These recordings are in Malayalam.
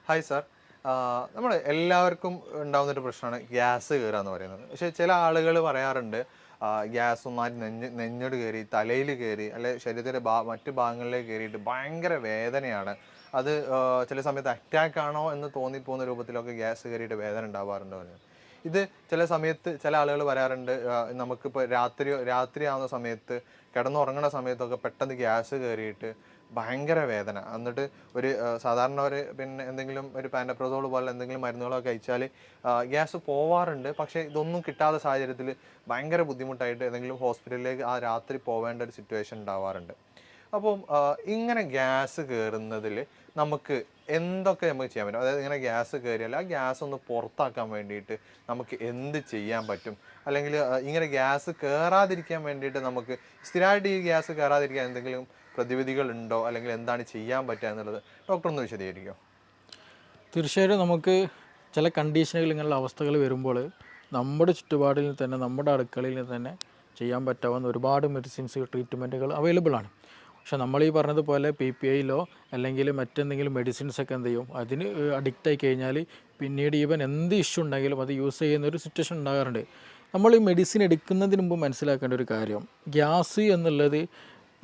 Hi sir. നമ്മൾ എല്ലാവർക്കും ഉണ്ടാകുന്നൊരു പ്രശ്നമാണ് ഗ്യാസ് കയറുക എന്ന് പറയുന്നത്. പക്ഷേ ചില ആളുകൾ പറയാറുണ്ട് ഗ്യാസ് ഒന്നായി നെഞ്ഞോട് കയറി, തലയിൽ കയറി, അല്ലെ ശരീരത്തിൻ്റെ മറ്റു ഭാഗങ്ങളിലേക്ക് കയറിയിട്ട് ഭയങ്കര വേദനയാണ്. അത് ചില സമയത്ത് അറ്റാക്ക് ആണോ എന്ന് തോന്നിപ്പോകുന്ന രൂപത്തിലൊക്കെ ഗ്യാസ് കയറിയിട്ട് വേദന ഉണ്ടാവാറുണ്ട് പറഞ്ഞു. ഇത് ചില സമയത്ത് ചില ആളുകൾ പറയാറുണ്ട് നമുക്കിപ്പോൾ രാത്രിയാവുന്ന സമയത്ത് കിടന്നുറങ്ങുന്ന സമയത്തൊക്കെ പെട്ടെന്ന് ഗ്യാസ് കയറിയിട്ട് ഭയങ്കര വേദന. എന്നിട്ട് ഒരു സാധാരണ ഒരു പിന്നെ എന്തെങ്കിലും ഒരു പാൻറ്റപ്രസോൾ പോലുള്ള എന്തെങ്കിലും മരുന്നുകളൊക്കെ കഴിച്ചാൽ ഗ്യാസ് പോവാറുണ്ട്. പക്ഷേ ഇതൊന്നും കിട്ടാത്ത സാഹചര്യത്തിൽ ഭയങ്കര ബുദ്ധിമുട്ടായിട്ട് ഏതെങ്കിലും ഹോസ്പിറ്റലിലേക്ക് ആ രാത്രി പോവേണ്ട ഒരു സിറ്റുവേഷൻ ഉണ്ടാവാറുണ്ട്. അപ്പം ഇങ്ങനെ ഗ്യാസ് കയറുന്നതിൽ നമുക്ക് എന്തൊക്കെ നമുക്ക് ചെയ്യാൻ പറ്റും? അതായത് ഇങ്ങനെ ഗ്യാസ് കയറിയാൽ ആ ഗ്യാസ് ഒന്ന് പുറത്താക്കാൻ വേണ്ടിയിട്ട് നമുക്ക് എന്ത് ചെയ്യാൻ പറ്റും? അല്ലെങ്കിൽ ഇങ്ങനെ ഗ്യാസ് കയറാതിരിക്കാൻ വേണ്ടിയിട്ട് നമുക്ക് സ്ഥിരമായിട്ട് ഈ ഗ്യാസ് കയറാതിരിക്കാൻ എന്തെങ്കിലും പ്രതിവിധികൾ ഉണ്ടോ? അല്ലെങ്കിൽ എന്താണ് ചെയ്യാൻ പറ്റുക എന്നുള്ളത് ഡോക്ടർ ഒന്ന് വിശദീകരിക്കുമോ? തീർച്ചയായിട്ടും നമുക്ക് ചില കണ്ടീഷനുകൾ ഇങ്ങനെയുള്ള അവസ്ഥകൾ വരുമ്പോൾ നമ്മുടെ ചുറ്റുപാടിൽ തന്നെ നമ്മുടെ അടുക്കളയിൽ തന്നെ ചെയ്യാൻ പറ്റാവുന്ന ഒരുപാട് മെഡിസിൻസ് ട്രീറ്റ്മെൻറ്റുകൾ അവൈലബിൾ ആണ്. പക്ഷേ നമ്മൾ ഈ പറഞ്ഞതുപോലെ PPIയിലോ അല്ലെങ്കിൽ മറ്റെന്തെങ്കിലും മെഡിസിൻസൊക്കെ എന്ത് ചെയ്യും, അതിന് അഡിക്റ്റ് ആയി കഴിഞ്ഞാൽ പിന്നീട് ഈവൻ എന്ത് ഇഷ്യൂ ഉണ്ടെങ്കിലും അത് യൂസ് ചെയ്യുന്ന ഒരു സിറ്റുവേഷൻ ഉണ്ടാകാറുണ്ട്. നമ്മൾ ഈ മെഡിസിൻ എടുക്കുന്നതിന് മുമ്പ് മനസ്സിലാക്കേണ്ട ഒരു കാര്യം, ഗ്യാസ് എന്നുള്ളത്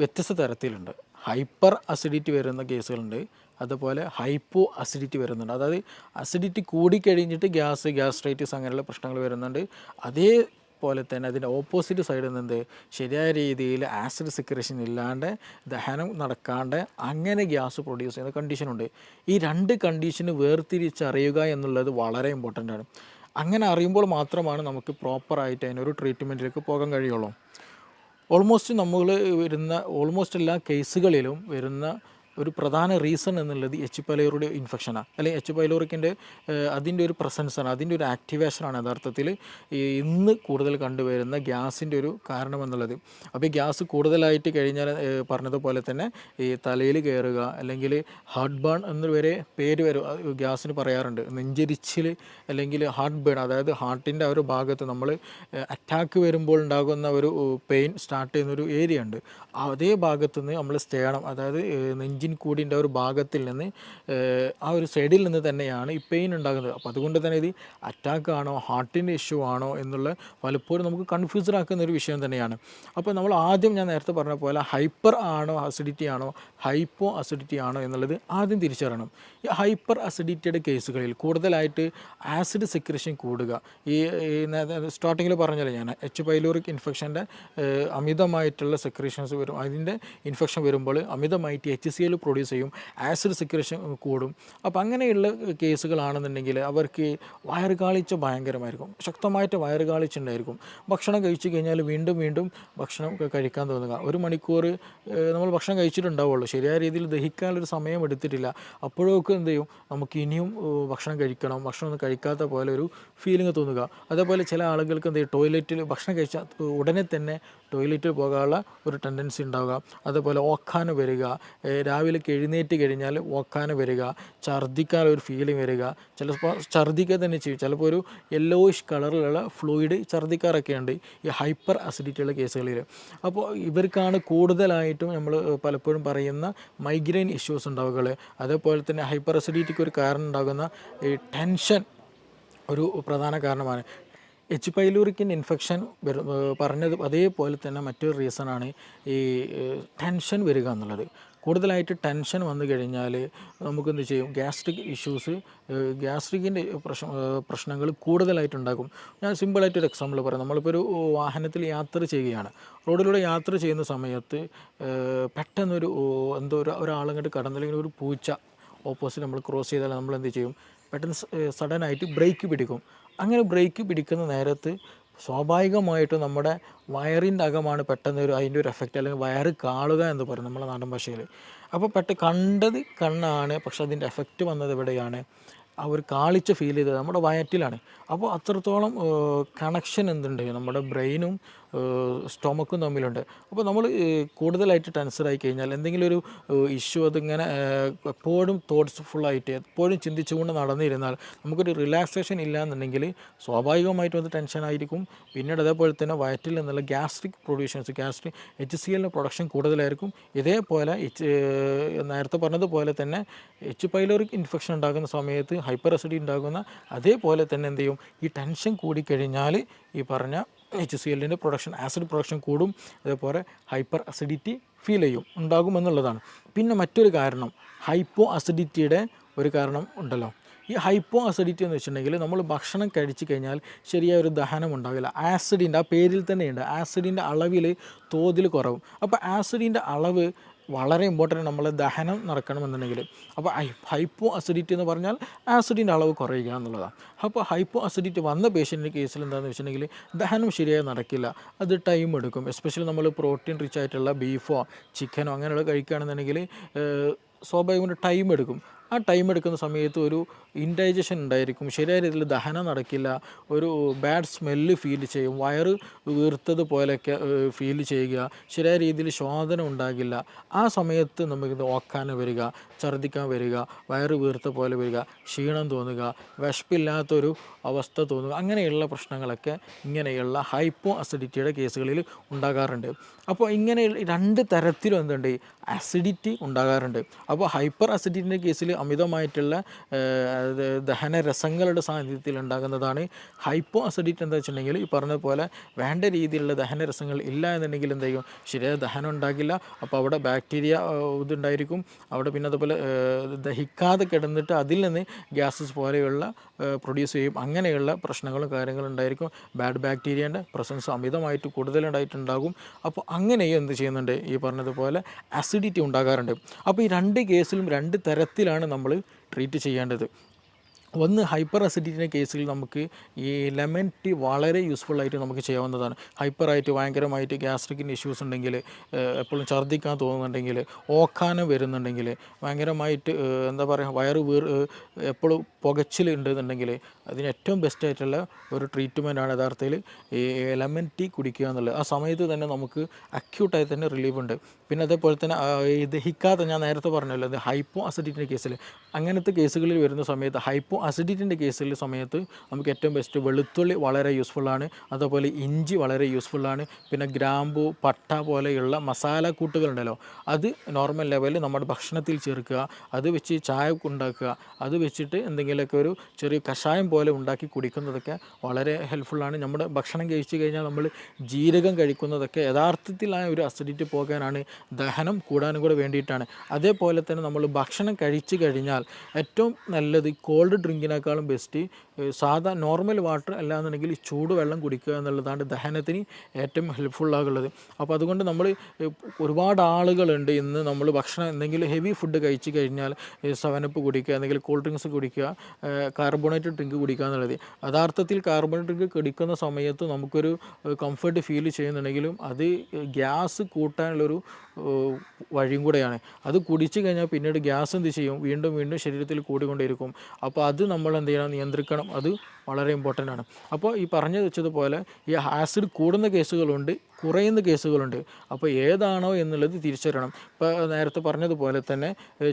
വ്യത്യസ്ത തരത്തിലുണ്ട്. ഹൈപ്പർ അസിഡിറ്റി വരുന്ന കേസുകളുണ്ട്, അതുപോലെ ഹൈപ്പോ അസിഡിറ്റി വരുന്നുണ്ട്. അതായത് അസിഡിറ്റി കൂടിക്കഴിഞ്ഞിട്ട് ഗ്യാസ്ട്രൈറ്റിസ് അങ്ങനെയുള്ള പ്രശ്നങ്ങൾ വരുന്നുണ്ട്. അതേപോലെ തന്നെ അതിൻ്റെ ഓപ്പോസിറ്റ് സൈഡിൽ നിന്ന് ശരിയായ രീതിയിൽ ആസിഡ് സെക്രേഷൻ ഇല്ലാണ്ട് ദഹനം നടക്കാണ്ട് അങ്ങനെ ഗ്യാസ് പ്രൊഡ്യൂസ് ചെയ്യുന്ന കണ്ടീഷനുണ്ട്. ഈ രണ്ട് കണ്ടീഷന് വേർതിരിച്ചറിയുക എന്നുള്ളത് വളരെ ഇമ്പോർട്ടൻ്റ് ആണ്. അങ്ങനെ അറിയുമ്പോൾ മാത്രമാണ് നമുക്ക് പ്രോപ്പറായിട്ട് അതിനൊരു ട്രീറ്റ്മെൻറ്റിലേക്ക് പോകാൻ കഴിയുള്ളൂ. ഓൾമോസ്റ്റ് എല്ലാ കേസുകളിലും വരുന്ന ഒരു പ്രധാന റീസൺ എന്നുള്ളത് എച്ച് പൈലോറിയുടെ ഇൻഫെക്ഷനാണ്, അല്ലെങ്കിൽ എച്ച് പൈലോറിക്കിൻ്റെ അതിൻ്റെ ഒരു പ്രസൻസാണ്, അതിൻ്റെ ഒരു ആക്ടിവേഷനാണ് യഥാർത്ഥത്തിൽ ഇന്ന് കൂടുതൽ കണ്ടുവരുന്ന ഗ്യാസിൻ്റെ ഒരു കാരണം എന്നുള്ളത്. അപ്പോൾ ഈ ഗ്യാസ് കൂടുതലായിട്ട് കഴിഞ്ഞാൽ പറഞ്ഞതുപോലെ തന്നെ ഈ തലയിൽ കയറുക, അല്ലെങ്കിൽ ഹാർട്ട് ബേൺ എന്ന് വരെ പേര് വരും ഗ്യാസിന് പറയാറുണ്ട്. നെഞ്ചരിച്ചിൽ അല്ലെങ്കിൽ ഹാർട്ട് ബേൺ, അതായത് ഹാർട്ടിൻ്റെ ആ ഒരു ഭാഗത്ത് നമ്മൾ അറ്റാക്ക് വരുമ്പോൾ ഉണ്ടാകുന്ന ഒരു പെയിൻ സ്റ്റാർട്ട് ചെയ്യുന്നൊരു ഏരിയ ഉണ്ട്. അതേ ഭാഗത്തു നിന്ന് നമ്മൾ സ്റ്റേണം, അതായത് നെഞ്ചിൻ കൂടിൻ്റെ ഒരു ഭാഗത്തിൽ നിന്ന് ആ ഒരു സൈഡിൽ നിന്ന് തന്നെയാണ് ഈ പെയിൻ ഉണ്ടാകുന്നത്. അപ്പോൾ അതുകൊണ്ട് തന്നെ ഇത് അറ്റാക്ക് ആണോ ഹാർട്ടിൻ്റെ ഇഷ്യൂ ആണോ എന്നുള്ള പലപ്പോഴും നമുക്ക് കൺഫ്യൂസ്ഡ് ആക്കുന്ന ഒരു വിഷയം തന്നെയാണ്. അപ്പോൾ നമ്മൾ ആദ്യം ഞാൻ നേരത്തെ പറഞ്ഞ പോലെ ഹൈപ്പർ ആണോ അസിഡിറ്റി ആണോ ഹൈപ്പോ അസിഡിറ്റി ആണോ എന്നുള്ളത് ആദ്യം തിരിച്ചറിയണം. ഈ ഹൈപ്പർ അസിഡിറ്റിയുടെ കേസുകളിൽ കൂടുതലായിട്ട് ആസിഡ് സെക്രേഷൻ കൂടുക, ഈ സ്റ്റാർട്ടിങ്ങിൽ പറഞ്ഞല്ലോ ഞാൻ, എച്ച് പൈലോറിക് ഇൻഫെക്ഷൻ്റെ അമിതമായിട്ടുള്ള സെക്രേഷൻസ് വരും. അതിൻ്റെ ഇൻഫെക്ഷൻ വരുമ്പോൾ അമിതമായിട്ട് HCl പ്രൊഡ്യൂസ് ചെയ്യും, ആസിഡ് സെക്രേഷൻ കൂടും. അപ്പോൾ അങ്ങനെയുള്ള കേസുകളാണെന്നുണ്ടെങ്കിൽ അവർക്ക് വയറുകാളിച്ച ഭയങ്കരമായിരിക്കും, ശക്തമായിട്ട് വയറുകാളിച്ച ഉണ്ടായിരിക്കും. ഭക്ഷണം കഴിച്ചു കഴിഞ്ഞാൽ വീണ്ടും വീണ്ടും ഭക്ഷണം കഴിക്കാൻ തോന്നുക. ഒരു മണിക്കൂർ നമ്മൾ ഭക്ഷണം കഴിച്ചിട്ടുണ്ടാവുള്ളൂ, ശരിയായ രീതിയിൽ ദഹിക്കാനൊരു സമയം എടുത്തിട്ടില്ല. അപ്പോഴൊക്കെ എന്ത് ചെയ്യും, നമുക്ക് ഇനിയും ഭക്ഷണം കഴിക്കണം, ഭക്ഷണം ഒന്നും കഴിക്കാത്ത പോലെ ഒരു ഫീലിംഗ് തോന്നുക. അതേപോലെ ചില ആളുകൾക്ക് എന്ത് ചെയ്യും, ടോയ്ലറ്റിൽ ഭക്ഷണം കഴിച്ചാൽ ഉടനെ തന്നെ ടോയ്ലറ്റിൽ പോകാനുള്ള ഒരു ടെൻഡൻസി ഉണ്ടാവുക. അതുപോലെ ഓക്കാനം വരിക, രാവിലേക്ക് എഴുന്നേറ്റ് കഴിഞ്ഞാൽ ഓക്കാനം വരിക, ഛർദ്ദിക്കാനൊരു ഫീലിംഗ് വരിക, ചിലപ്പോൾ ഛർദ്ദിക്കുക തന്നെ ചെയ്യും, ചിലപ്പോൾ ഒരു യെല്ലോയിഷ് കളറിലുള്ള ഫ്ലൂയിഡ് ഛർദ്ദിക്കാറൊക്കെ ഉണ്ട് ഈ ഹൈപ്പർ അസിഡിറ്റിയുള്ള കേസുകളിൽ. അപ്പോൾ ഇവർക്കാണ് കൂടുതലായിട്ടും നമ്മൾ പലപ്പോഴും പറയുന്ന മൈഗ്രെയിൻ ഇഷ്യൂസ് ഉണ്ടാവുക. അതേപോലെ തന്നെ ഹൈപ്പർ അസിഡിറ്റിക്ക് ഒരു കാരണം ഉണ്ടാകുന്ന ഈ ടെൻഷൻ ഒരു പ്രധാന കാരണമാണ്. എച്ച് പൈലോറിക്കിൻ ഇൻഫെക്ഷൻ പറഞ്ഞത് അതേപോലെ തന്നെ മറ്റൊരു റീസണാണ് ഈ ടെൻഷൻ വരിക എന്നുള്ളത്. കൂടുതലായിട്ട് ടെൻഷൻ വന്നു കഴിഞ്ഞാൽ നമുക്കെന്ത് ചെയ്യും, ഗ്യാസ്ട്രിക് ഇഷ്യൂസ്, ഗ്യാസ്ട്രിക്കിൻ്റെ പ്രശ്നങ്ങൾ കൂടുതലായിട്ടുണ്ടാകും. ഞാൻ സിമ്പിളായിട്ടൊരു എക്സാമ്പിൾ പറയാം. നമ്മളിപ്പോൾ ഒരു വാഹനത്തിൽ യാത്ര ചെയ്യുകയാണ്, റോഡിലൂടെ യാത്ര ചെയ്യുന്ന സമയത്ത് പെട്ടെന്നൊരു ഒരാളങ്ങോട്ട് കടന്നില്ലെങ്കിൽ ഒരു പൂച്ച ഓപ്പോസിറ്റ് നമ്മൾ ക്രോസ് ചെയ്താൽ നമ്മൾ എന്ത് ചെയ്യും, പെട്ടെന്ന് സഡനായിട്ട് ബ്രേക്ക് പിടിക്കും. അങ്ങനെ ബ്രേക്ക് പിടിക്കുന്ന നേരത്ത് സ്വാഭാവികമായിട്ടും നമ്മുടെ വയറിൻ്റെ അകമാണ് പെട്ടെന്ന് അതിൻ്റെ ഒരു എഫക്റ്റ്, അല്ലെങ്കിൽ വയറ് കാളുക എന്ന് പറയും നമ്മളെ നാടൻ ഭാഷയിൽ. അപ്പോൾ കണ്ടത് കണ്ണാണ്, പക്ഷെ അതിൻ്റെ എഫക്റ്റ് വന്നത് എവിടെയാണ്, ആ ഒരു കാളിച്ച ഫീൽ ചെയ്തത് നമ്മുടെ വയറ്റിലാണ്. അപ്പോൾ അത്രത്തോളം കണക്ഷൻ എന്തുണ്ട് നമ്മുടെ ബ്രെയിനും സ്റ്റൊമക്കും തമ്മിലുണ്ട്. അപ്പോൾ നമ്മൾ കൂടുതലായിട്ട് ടെൻസ്ഡായി കഴിഞ്ഞാൽ എന്തെങ്കിലും ഒരു ഇഷ്യൂ അതിങ്ങനെ എപ്പോഴും തോട്ട്സ്ഫുള്ളായിട്ട് എപ്പോഴും ചിന്തിച്ചുകൊണ്ട് നടന്നിരുന്നാൽ നമുക്കൊരു റിലാക്സേഷൻ ഇല്ല എന്നുണ്ടെങ്കിൽ സ്വാഭാവികമായിട്ടും അത് ടെൻഷനായിരിക്കും. പിന്നീട് അതേപോലെ തന്നെ വയറ്റിൽ നിന്നുള്ള ഗ്യാസ്ട്രിക് പ്രൊഡ്യൂഷൻസ് HCl പ്രൊഡക്ഷൻ കൂടുതലായിരിക്കും. ഇതേപോലെ നേരത്തെ പറഞ്ഞതുപോലെ തന്നെ എച്ച് പൈലോറിക് ഇൻഫെക്ഷൻ ഉണ്ടാകുന്ന സമയത്ത് ഹൈപ്പർ അസിഡിറ്റി ഉണ്ടാകുന്ന അതേപോലെ തന്നെ എന്ത് ചെയ്യും, ഈ ടെൻഷൻ കൂടിക്കഴിഞ്ഞാൽ ഈ പറഞ്ഞ HCl പ്രൊഡക്ഷൻ ആസിഡ് പ്രൊഡക്ഷൻ കൂടും. അതേപോലെ ഹൈപ്പർ അസിഡിറ്റി ഫീൽ ഉണ്ടാകുമെന്നുള്ളതാണ്. പിന്നെ മറ്റൊരു കാരണം ഹൈപ്പോ അസിഡിറ്റിയുടെ ഒരു കാരണം ഉണ്ടല്ലോ. ഈ ഹൈപ്പോ അസിഡിറ്റി എന്ന് വെച്ചിട്ടുണ്ടെങ്കിൽ നമ്മൾ ഭക്ഷണം കഴിച്ചു കഴിഞ്ഞാൽ ശരിയായ ഒരു ദഹനം ഉണ്ടാവില്ല. ആസിഡിൻ്റെ ആ പേരിൽ തന്നെയുണ്ട്, ആസിഡിൻ്റെ അളവിൽ തോതിൽ കുറവും. അപ്പോൾ ആസിഡിൻ്റെ അളവ് വളരെ ഇമ്പോർട്ടൻ്റ് നമ്മളെ ദഹനം നടക്കണമെന്നുണ്ടെങ്കിൽ. അപ്പോൾ ഹൈപ്പോ അസിഡിറ്റി എന്ന് പറഞ്ഞാൽ ആസിഡിൻ്റെ അളവ് കുറയുക എന്നുള്ളതാണ്. അപ്പോൾ ഹൈപ്പോ അസിഡിറ്റി വന്ന പേഷ്യൻ്റെ കേസിൽ എന്താണെന്ന് വെച്ചിട്ടുണ്ടെങ്കിൽ ദഹനം ശരിയായി നടക്കില്ല, അത് ടൈം എടുക്കും. എസ്പെഷ്യലി നമ്മൾ പ്രോട്ടീൻ റിച്ച് ആയിട്ടുള്ള ബീഫോ ചിക്കനോ അങ്ങനെയുള്ള കഴിക്കുകയാണെന്നുണ്ടെങ്കിൽ സ്വാഭാവികമായിട്ട് ടൈം എടുക്കും. ആ ടൈം എടുക്കുന്ന സമയത്ത് ഒരു ഇൻഡൈജഷൻ ഉണ്ടായിരിക്കും, ശരിയായ രീതിയിൽ ദഹനം നടക്കില്ല, ഒരു ബാഡ് സ്മെല്ല് ഫീൽ ചെയ്യും, വയറ് വീർത്തതുപോലെയൊക്കെ ഫീൽ ചെയ്യുക, ശരിയായ രീതിയിൽ ശോധന ഉണ്ടാകില്ല. ആ സമയത്ത് നമുക്ക് ഓക്കാന വരിക, ഛർദ്ദിക്കാൻ വരിക, വയറ് വീർത്ത പോലെ വരിക, ക്ഷീണം തോന്നുക, വിശപ്പില്ലാത്തൊരു അവസ്ഥ തോന്നുക, അങ്ങനെയുള്ള പ്രശ്നങ്ങളൊക്കെ ഇങ്ങനെയുള്ള ഹൈപ്പോ അസിഡിറ്റിയുടെ കേസുകളിൽ ഉണ്ടാകാറുണ്ട്. അപ്പോൾ ഇങ്ങനെ രണ്ട് തരത്തിലും എന്തുണ്ട്, അസിഡിറ്റി ഉണ്ടാകാറുണ്ട്. അപ്പോൾ ഹൈപ്പർ അസിഡിറ്റിൻ്റെ കേസിൽ അമിതമായിട്ടുള്ള ദഹനരസങ്ങളുടെ സാന്നിധ്യത്തിൽ ഉണ്ടാകുന്നതാണ്. ഹൈപ്പോ അസിഡിറ്റി എന്താ വെച്ചിട്ടുണ്ടെങ്കിൽ ഈ പറഞ്ഞതുപോലെ വേണ്ട രീതിയിലുള്ള ദഹനരസങ്ങൾ ഇല്ല എന്നുണ്ടെങ്കിൽ എന്ത് ചെയ്യും, ശരിയായ ദഹനം ഉണ്ടാകില്ല. അപ്പോൾ അവിടെ ബാക്ടീരിയ ഇതുണ്ടായിരിക്കും, അവിടെ പിന്നെ അതുപോലെ ദഹിക്കാതെ കിടന്നിട്ട് അതിൽ നിന്ന് ഗ്യാസസ് പോലെയുള്ള പ്രൊഡ്യൂസ് ചെയ്യും. അങ്ങനെയുള്ള പ്രശ്നങ്ങളും കാര്യങ്ങളും ഉണ്ടായിരിക്കും. ബാഡ് ബാക്ടീരിയൻ്റെ പ്രസൻസ് അമിതമായിട്ട് കൂടുതലുണ്ടായിട്ടുണ്ടാകും. അപ്പോൾ അങ്ങനെയും എന്ത് ചെയ്യുന്നുണ്ട്, ഈ പറഞ്ഞതുപോലെ അസിഡിറ്റി ഉണ്ടാകാറുണ്ട്. അപ്പോൾ ഈ രണ്ട് കേസിലും രണ്ട് തരത്തിലാണ് നമ്മൾ ട്രീറ്റ് ചെയ്യേണ്ടത്. ഒന്ന് ഹൈപ്പർ അസിഡിറ്റിൻ്റെ കേസിൽ നമുക്ക് ഈ ലെമൺ ടീ വളരെ യൂസ്ഫുള്ളായിട്ട് നമുക്ക് ചെയ്യാവുന്നതാണ്. ഹൈപ്പറായിട്ട് ഭയങ്കരമായിട്ട് ഗ്യാസ്ട്രിക്കിൻ്റെ ഇഷ്യൂസ് ഉണ്ടെങ്കിൽ, എപ്പോഴും ഛർദ്ദിക്കാൻ തോന്നുന്നുണ്ടെങ്കിൽ, ഓക്കാനം വരുന്നുണ്ടെങ്കിൽ, ഭയങ്കരമായിട്ട് എന്താ പറയുക വയറ് എപ്പോഴും പുകച്ചിലുണ്ടെന്നുണ്ടെങ്കിൽ അതിന് ഏറ്റവും ബെസ്റ്റായിട്ടുള്ള ഒരു ട്രീറ്റ്മെൻറ്റാണ് യഥാർത്ഥത്തിൽ ഈ ലെമൺ ടീ കുടിക്കുക എന്നുള്ളത്. ആ സമയത്ത് തന്നെ നമുക്ക് അക്യൂട്ടായി തന്നെ റിലീഫ് ഉണ്ട്. പിന്നെ അതേപോലെ തന്നെ ഈ ദഹിക്കാതെ ഞാൻ നേരത്തെ പറഞ്ഞല്ലോ, അത് ഹൈപ്പോ അസിഡിറ്റിൻ്റെ കേസിൽ അങ്ങനത്തെ കേസുകളിൽ വരുന്ന സമയത്ത് ഹൈപ്പോ അസിഡിറ്റിൻ്റെ കേസിൽ സമയത്ത് നമുക്ക് ഏറ്റവും ബെസ്റ്റ് വെളുത്തുള്ളി വളരെ യൂസ്ഫുള്ളാണ്. അതുപോലെ ഇഞ്ചി വളരെ യൂസ്ഫുള്ളാണ്. പിന്നെ ഗ്രാമ്പു, പട്ട പോലെയുള്ള മസാല കൂട്ടുകളുണ്ടല്ലോ, അത് നോർമൽ ലെവലിൽ നമ്മുടെ ഭക്ഷണത്തിൽ ചേർക്കുക, അത് വെച്ച് ചായ ഉണ്ടാക്കുക, അത് വെച്ചിട്ട് എന്തെങ്കിലുമൊക്കെ ഒരു ചെറിയ കഷായം പോലെ ഉണ്ടാക്കി കുടിക്കുന്നതൊക്കെ വളരെ ഹെൽപ്ഫുള്ളാണ്. നമ്മുടെ ഭക്ഷണം കഴിച്ചു കഴിഞ്ഞാൽ നമ്മൾ ജീരകം കഴിക്കുന്നതൊക്കെ യഥാർത്ഥത്തിൽ ആ ഒരു അസിഡിറ്റി പോകാനാണ്, ദഹനം കൂടാനും കൂടെ വേണ്ടിയിട്ടാണ്. അതേപോലെ തന്നെ നമ്മൾ ഭക്ഷണം കഴിച്ചു കഴിഞ്ഞാൽ ഏറ്റവും നല്ലത് കോൾഡ് ഡ്രിങ്കിനേക്കാളും ബെസ്റ്റ് സാധാ നോർമൽ വാട്ടർ അല്ലാന്നുണ്ടെങ്കിൽ ചൂടുവെള്ളം കുടിക്കുക എന്നുള്ളതാണ് ദഹനത്തിന് ഏറ്റവും ഹെൽപ്ഫുള്ളാകുള്ളത്. അപ്പോൾ അതുകൊണ്ട് നമ്മൾ ഒരുപാട് ആളുകളുണ്ട് ഇന്ന് നമ്മൾ ഭക്ഷണം എന്തെങ്കിലും ഹെവി ഫുഡ് കഴിച്ചു കഴിഞ്ഞാൽ 7up കുടിക്കുക, എന്തെങ്കിലും കൂൾ ഡ്രിങ്ക്സ് കുടിക്കുക, കാർബണേറ്റഡ് ഡ്രിങ്ക് കുടിക്കുക എന്നുള്ളത്. യഥാർത്ഥത്തിൽ കാർബണേറ്റഡ് ഡ്രിങ്ക് കുടിക്കുന്ന സമയത്ത് നമുക്കൊരു കംഫർട്ട് ഫീൽ ചെയ്യുന്നുണ്ടെങ്കിലും അത് ഗ്യാസ് കൂട്ടാനുള്ളൊരു വഴിയും കൂടെയാണ്. അത് കുടിച്ചു കഴിഞ്ഞാൽ പിന്നീട് ഗ്യാസ് എന്ത് ചെയ്യും, വീണ്ടും വീണ്ടും ശരീരത്തിൽ കൂടിക്കൊണ്ടിരിക്കും. അപ്പോൾ അത് നമ്മൾ എന്ത് ചെയ്യണം, നിയന്ത്രിക്കണം. അത് വളരെ ഇമ്പോർട്ടൻ്റ് ആണ്. അപ്പോൾ ഈ പറഞ്ഞു വെച്ചതുപോലെ ഈ ആസിഡ് കൂടുന്ന കേസുകളുണ്ട്, കുറയുന്ന കേസുകളുണ്ട്. അപ്പോൾ ഏതാണോ എന്നുള്ളത് തിരിച്ചറിയണം. ഇപ്പോൾ നേരത്തെ പറഞ്ഞതുപോലെ തന്നെ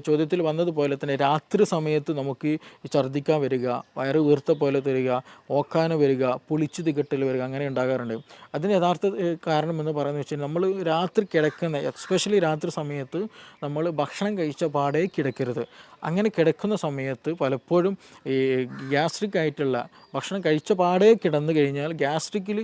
ചോദ്യത്തിൽ വന്നതുപോലെ തന്നെ രാത്രി സമയത്ത് നമുക്ക് ഛർദ്ദിക്കാൻ വരിക, വയറ് വീർത്ത പോലെ തരിക, ഓക്കാന വരിക, പുളിച്ചു തികട്ടൽ വരിക, അങ്ങനെ ഉണ്ടാകാറുണ്ട്. അതിന് യഥാർത്ഥ കാരണം എന്ന് പറയുന്നത് വെച്ചാൽ നമ്മൾ രാത്രി കിടക്കുന്ന, എസ്പെഷ്യലി രാത്രി സമയത്ത് നമ്മൾ ഭക്ഷണം കഴിച്ച പാടേ കിടക്കരുത്. അങ്ങനെ കിടക്കുന്ന സമയത്ത് പലപ്പോഴും ഈ ഗ്യാസ്ട്രിക് ആയിട്ടുള്ള ഭക്ഷണം കഴിച്ച പാടേ കിടന്നു കഴിഞ്ഞാൽ ഗ്യാസ്ട്രിക്കിൽ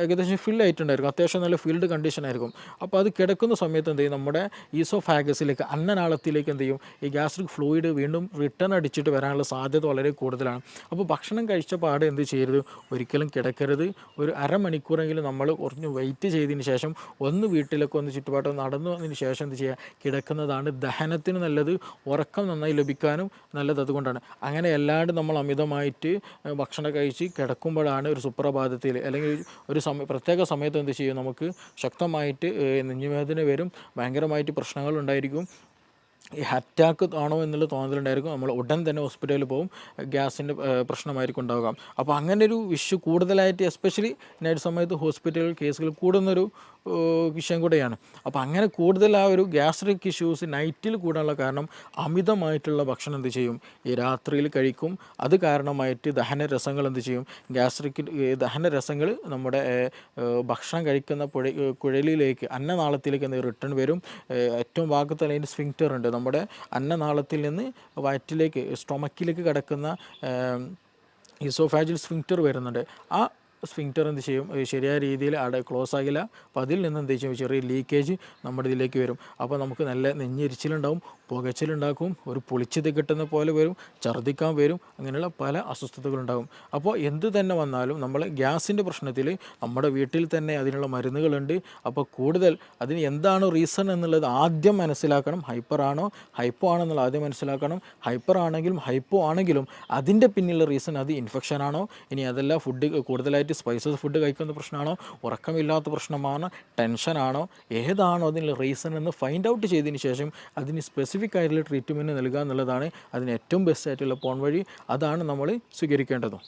ഏകദേശം ഫില്ലായിട്ടുണ്ടായിരിക്കും, അത്യാവശ്യം നല്ല ഫീൽഡ് കണ്ടീഷൻ ആയിരിക്കും. അപ്പോൾ അത് കിടക്കുന്ന സമയത്ത് എന്ത് ചെയ്യും, നമ്മുടെ ഈസോഫാഗസിലേക്ക് അന്നനാളത്തിലേക്ക് എന്ത് ചെയ്യും, ഈ ഗ്യാസ്ട്രിക് ഫ്ലൂയിഡ് വീണ്ടും റിട്ടേൺ അടിച്ചിട്ട് വരാനുള്ള സാധ്യത വളരെ കൂടുതലാണ്. അപ്പോൾ ഭക്ഷണം കഴിച്ച പാടെ എന്ത് ചെയ്യരുത്, ഒരിക്കലും കിടക്കരുത്. ഒരു അരമണിക്കൂറെങ്കിലും നമ്മൾ കുറഞ്ഞ് വെയിറ്റ് ചെയ്തതിന് ശേഷം ഒന്ന് വീട്ടിലൊക്കെ ഒന്ന് ചുറ്റുപാടും നടന്നു വന്നതിന് ശേഷം എന്ത് ചെയ്യുക, കിടക്കുന്നതാണ് ദഹനത്തിന് നല്ലത്, ഉറക്കം നന്നായി ലഭിക്കാനും നല്ലത്. അതുകൊണ്ടാണ് അങ്ങനെ അല്ലാണ്ട് നമ്മൾ അമിതമായിട്ട് ഭക്ഷണം കഴിച്ച് കിടക്കുമ്പോഴാണ് ഒരു സുപ്രഭാതത്തിൽ അല്ലെങ്കിൽ ഒരു പ്രത്യേക സമയത്ത് എന്ത് ചെയ്യും, നമുക്ക് ശക്തമായിട്ട് നെഞ്ഞുവേദന വരും, ഭയങ്കരമായിട്ട് പ്രശ്നങ്ങളുണ്ടായിരിക്കും. ഈ അറ്റാക്ക് ആണോ എന്നുള്ള തോന്നലുണ്ടായിരിക്കും. നമ്മൾ ഉടൻ തന്നെ ഹോസ്പിറ്റലിൽ പോകും, ഗ്യാസിൻ്റെ പ്രശ്നമായിരിക്കും ഉണ്ടാവുക. അപ്പോൾ അങ്ങനെ ഒരു ഇഷ്യൂ കൂടുതലായിട്ട് എസ്പെഷ്യലി നൈറ്റ് സമയത്ത് ഹോസ്പിറ്റൽ കേസുകൾ കൂടുന്നൊരു വിഷയം കൂടെയാണ്. അപ്പോൾ അങ്ങനെ കൂടുതൽ ആ ഒരു ഗ്യാസ്ട്രിക് ഇഷ്യൂസ് നൈറ്റിൽ കൂടാനുള്ള കാരണം അമിതമായിട്ടുള്ള ഭക്ഷണം എന്ത് ചെയ്യും, ഈ രാത്രിയിൽ കഴിക്കും. അത് കാരണമായിട്ട് ദഹനരസങ്ങൾ എന്ത് ചെയ്യും, ഗ്യാസ്ട്രിക് ദഹനരസങ്ങൾ നമ്മുടെ ഭക്ഷണം കഴിക്കുന്ന കുഴലിലേക്ക് അന്നനാളത്തിലേക്ക് എന്ത് റിട്ടേൺ വരും. ഏറ്റവും ഭാഗത്ത് അതിൻ്റെ സ്ഫിങ്ക്റ്റർ ഉണ്ട്, നമ്മുടെ അന്നനാളത്തിൽ നിന്ന് വയറ്റിലേക്ക് സ്റ്റൊമക്കിലേക്ക് കിടക്കുന്ന ഈസോഫാജിൽ സ്ഫിങ്ക്റ്റർ വരുന്നുണ്ട്. ആ സ്ഫിങ്ക്റ്റർ എന്ത് ചെയ്യും, ശരിയായ രീതിയിൽ അവിടെ ക്ലോസ് ആകില്ല. അപ്പോൾ അതിൽ നിന്ന് എന്ത് ചെയ്യും, ചെറിയ ലീക്കേജ് നമ്മുടെ ഇതിലേക്ക് വരും. അപ്പോൾ നമുക്ക് നല്ല നെഞ്ഞെരിച്ചിലുണ്ടാവും, പുകച്ചിലുണ്ടാക്കും, ഒരു പുളിച്ചത് കിട്ടുന്ന പോലെ വരും, ഛർദ്ദിക്കാൻ വരും, അങ്ങനെയുള്ള പല അസ്വസ്ഥതകളുണ്ടാകും. അപ്പോൾ എന്ത് തന്നെ വന്നാലും നമ്മൾ ഗ്യാസിൻ്റെ പ്രശ്നത്തിൽ നമ്മുടെ വീട്ടിൽ തന്നെ അതിനുള്ള മരുന്നുകളുണ്ട്. അപ്പോൾ കൂടുതൽ അതിന് എന്താണ് റീസൺ എന്നുള്ളത് ആദ്യം മനസ്സിലാക്കണം. ഹൈപ്പർ ആണോ ഹൈപ്പോ ആണോ എന്നുള്ളത് ആദ്യം മനസ്സിലാക്കണം. ഹൈപ്പർ ആണെങ്കിലും ഹൈപ്പോ ആണെങ്കിലും അതിൻ്റെ പിന്നിലുള്ള റീസൺ അത് ഇൻഫെക്ഷൻ ആണോ, ഇനി അതല്ല ഫുഡ് കൂടുതലായിട്ട് സ്പൈസസ് ഫുഡ് കഴിക്കുന്ന പ്രശ്നമാണോ, ഉറക്കമില്ലാത്ത പ്രശ്നമാണോ, ടെൻഷനാണോ, ഏതാണോ അതിനുള്ള റീസൺ എന്ന് ഫൈൻഡ് ഔട്ട് ചെയ്തതിന് ശേഷം അതിന് സ്പെസിഫിക് ആയിട്ടുള്ള ട്രീറ്റ്മെൻറ്റ് നൽകുക എന്നുള്ളതാണ് അതിന് ഏറ്റവും ബെസ്റ്റ് ആയിട്ടുള്ള പോൺ വഴി. അതാണ് നമ്മൾ സ്വീകരിക്കേണ്ടതും.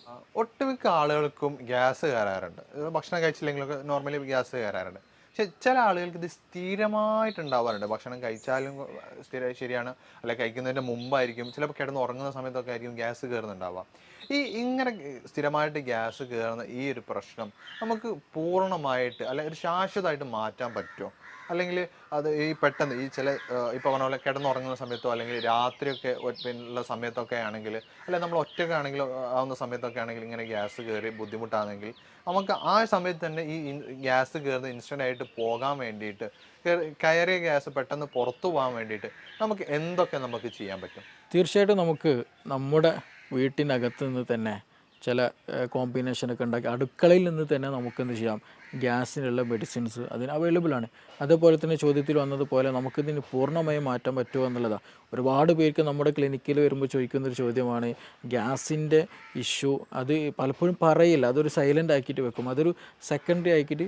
ഒട്ടുമിക്ക ആളുകൾക്കും ഗ്യാസ് കയറാറുണ്ട്. ഭക്ഷണം കഴിച്ചില്ലെങ്കിലൊക്കെ നോർമലി ഗ്യാസ് കയറാറുണ്ട്. പക്ഷെ ചില ആളുകൾക്ക് ഇത് സ്ഥിരമായിട്ടുണ്ടാവാറുണ്ട്. ഭക്ഷണം കഴിച്ചാലും ശരിയാണ്, അല്ലെ കഴിക്കുന്നതിൻ്റെ മുമ്പായിരിക്കും, ചിലപ്പോൾ കിടന്ന് ഉറങ്ങുന്ന സമയത്തൊക്കെ ആയിരിക്കും ഗ്യാസ് കയറുന്നുണ്ടാവുക. ഇങ്ങനെ സ്ഥിരമായിട്ട് ഗ്യാസ് കയറുന്ന ഈ ഒരു പ്രശ്നം നമുക്ക് പൂർണ്ണമായിട്ട് അല്ലെ ഒരു ശാശ്വതമായിട്ട് മാറ്റാൻ പറ്റുമോ? അല്ലെങ്കിൽ അത് ഈ പെട്ടെന്ന് ഈ ചില ഇപ്പോൾ പറഞ്ഞ പോലെ കിടന്നുറങ്ങുന്ന സമയത്തോ അല്ലെങ്കിൽ രാത്രിയൊക്കെ പിന്നുള്ള സമയത്തൊക്കെ ആണെങ്കിൽ, അല്ലെങ്കിൽ നമ്മൾ ഒറ്റയ്ക്ക് ആണെങ്കിൽ ആവുന്ന സമയത്തൊക്കെ ആണെങ്കിൽ ഇങ്ങനെ ഗ്യാസ് കയറി ബുദ്ധിമുട്ടാണെങ്കിൽ നമുക്ക് ആ സമയത്ത് തന്നെ ഈ ഗ്യാസ് കയറുന്ന ഇൻസ്റ്റൻ്റ് ആയിട്ട് പോകാൻ വേണ്ടിയിട്ട്, കയറിയ ഗ്യാസ് പെട്ടെന്ന് പുറത്തു പോകാൻ വേണ്ടിയിട്ട് നമുക്ക് എന്തൊക്കെ നമുക്ക് ചെയ്യാൻ പറ്റും? തീർച്ചയായിട്ടും നമുക്ക് നമ്മുടെ വീട്ടിനകത്ത് നിന്ന് തന്നെ ചില കോമ്പിനേഷനൊക്കെ ഉണ്ടാക്കി അടുക്കളയിൽ നിന്ന് തന്നെ നമുക്കെന്ത് ചെയ്യാം, ഗ്യാസിനുള്ള മെഡിസിൻസ് അതിന് അവൈലബിൾ ആണ്. അതേപോലെ തന്നെ ചോദ്യത്തിൽ വന്നതുപോലെ നമുക്കിതിന് പൂർണ്ണമായും മാറ്റാൻ പറ്റുമോ എന്നുള്ളതാണ്. ഒരുപാട് പേർക്ക് നമ്മുടെ ക്ലിനിക്കിൽ വരുമ്പോൾ ചോദിക്കുന്നൊരു ചോദ്യമാണ് ഗ്യാസിൻ്റെ ഇഷ്യൂ. അത് പലപ്പോഴും പറയില്ല, അതൊരു സൈലൻ്റ് ആക്കിയിട്ട് വെക്കും, അതൊരു സെക്കൻഡറി ആക്കിയിട്ട്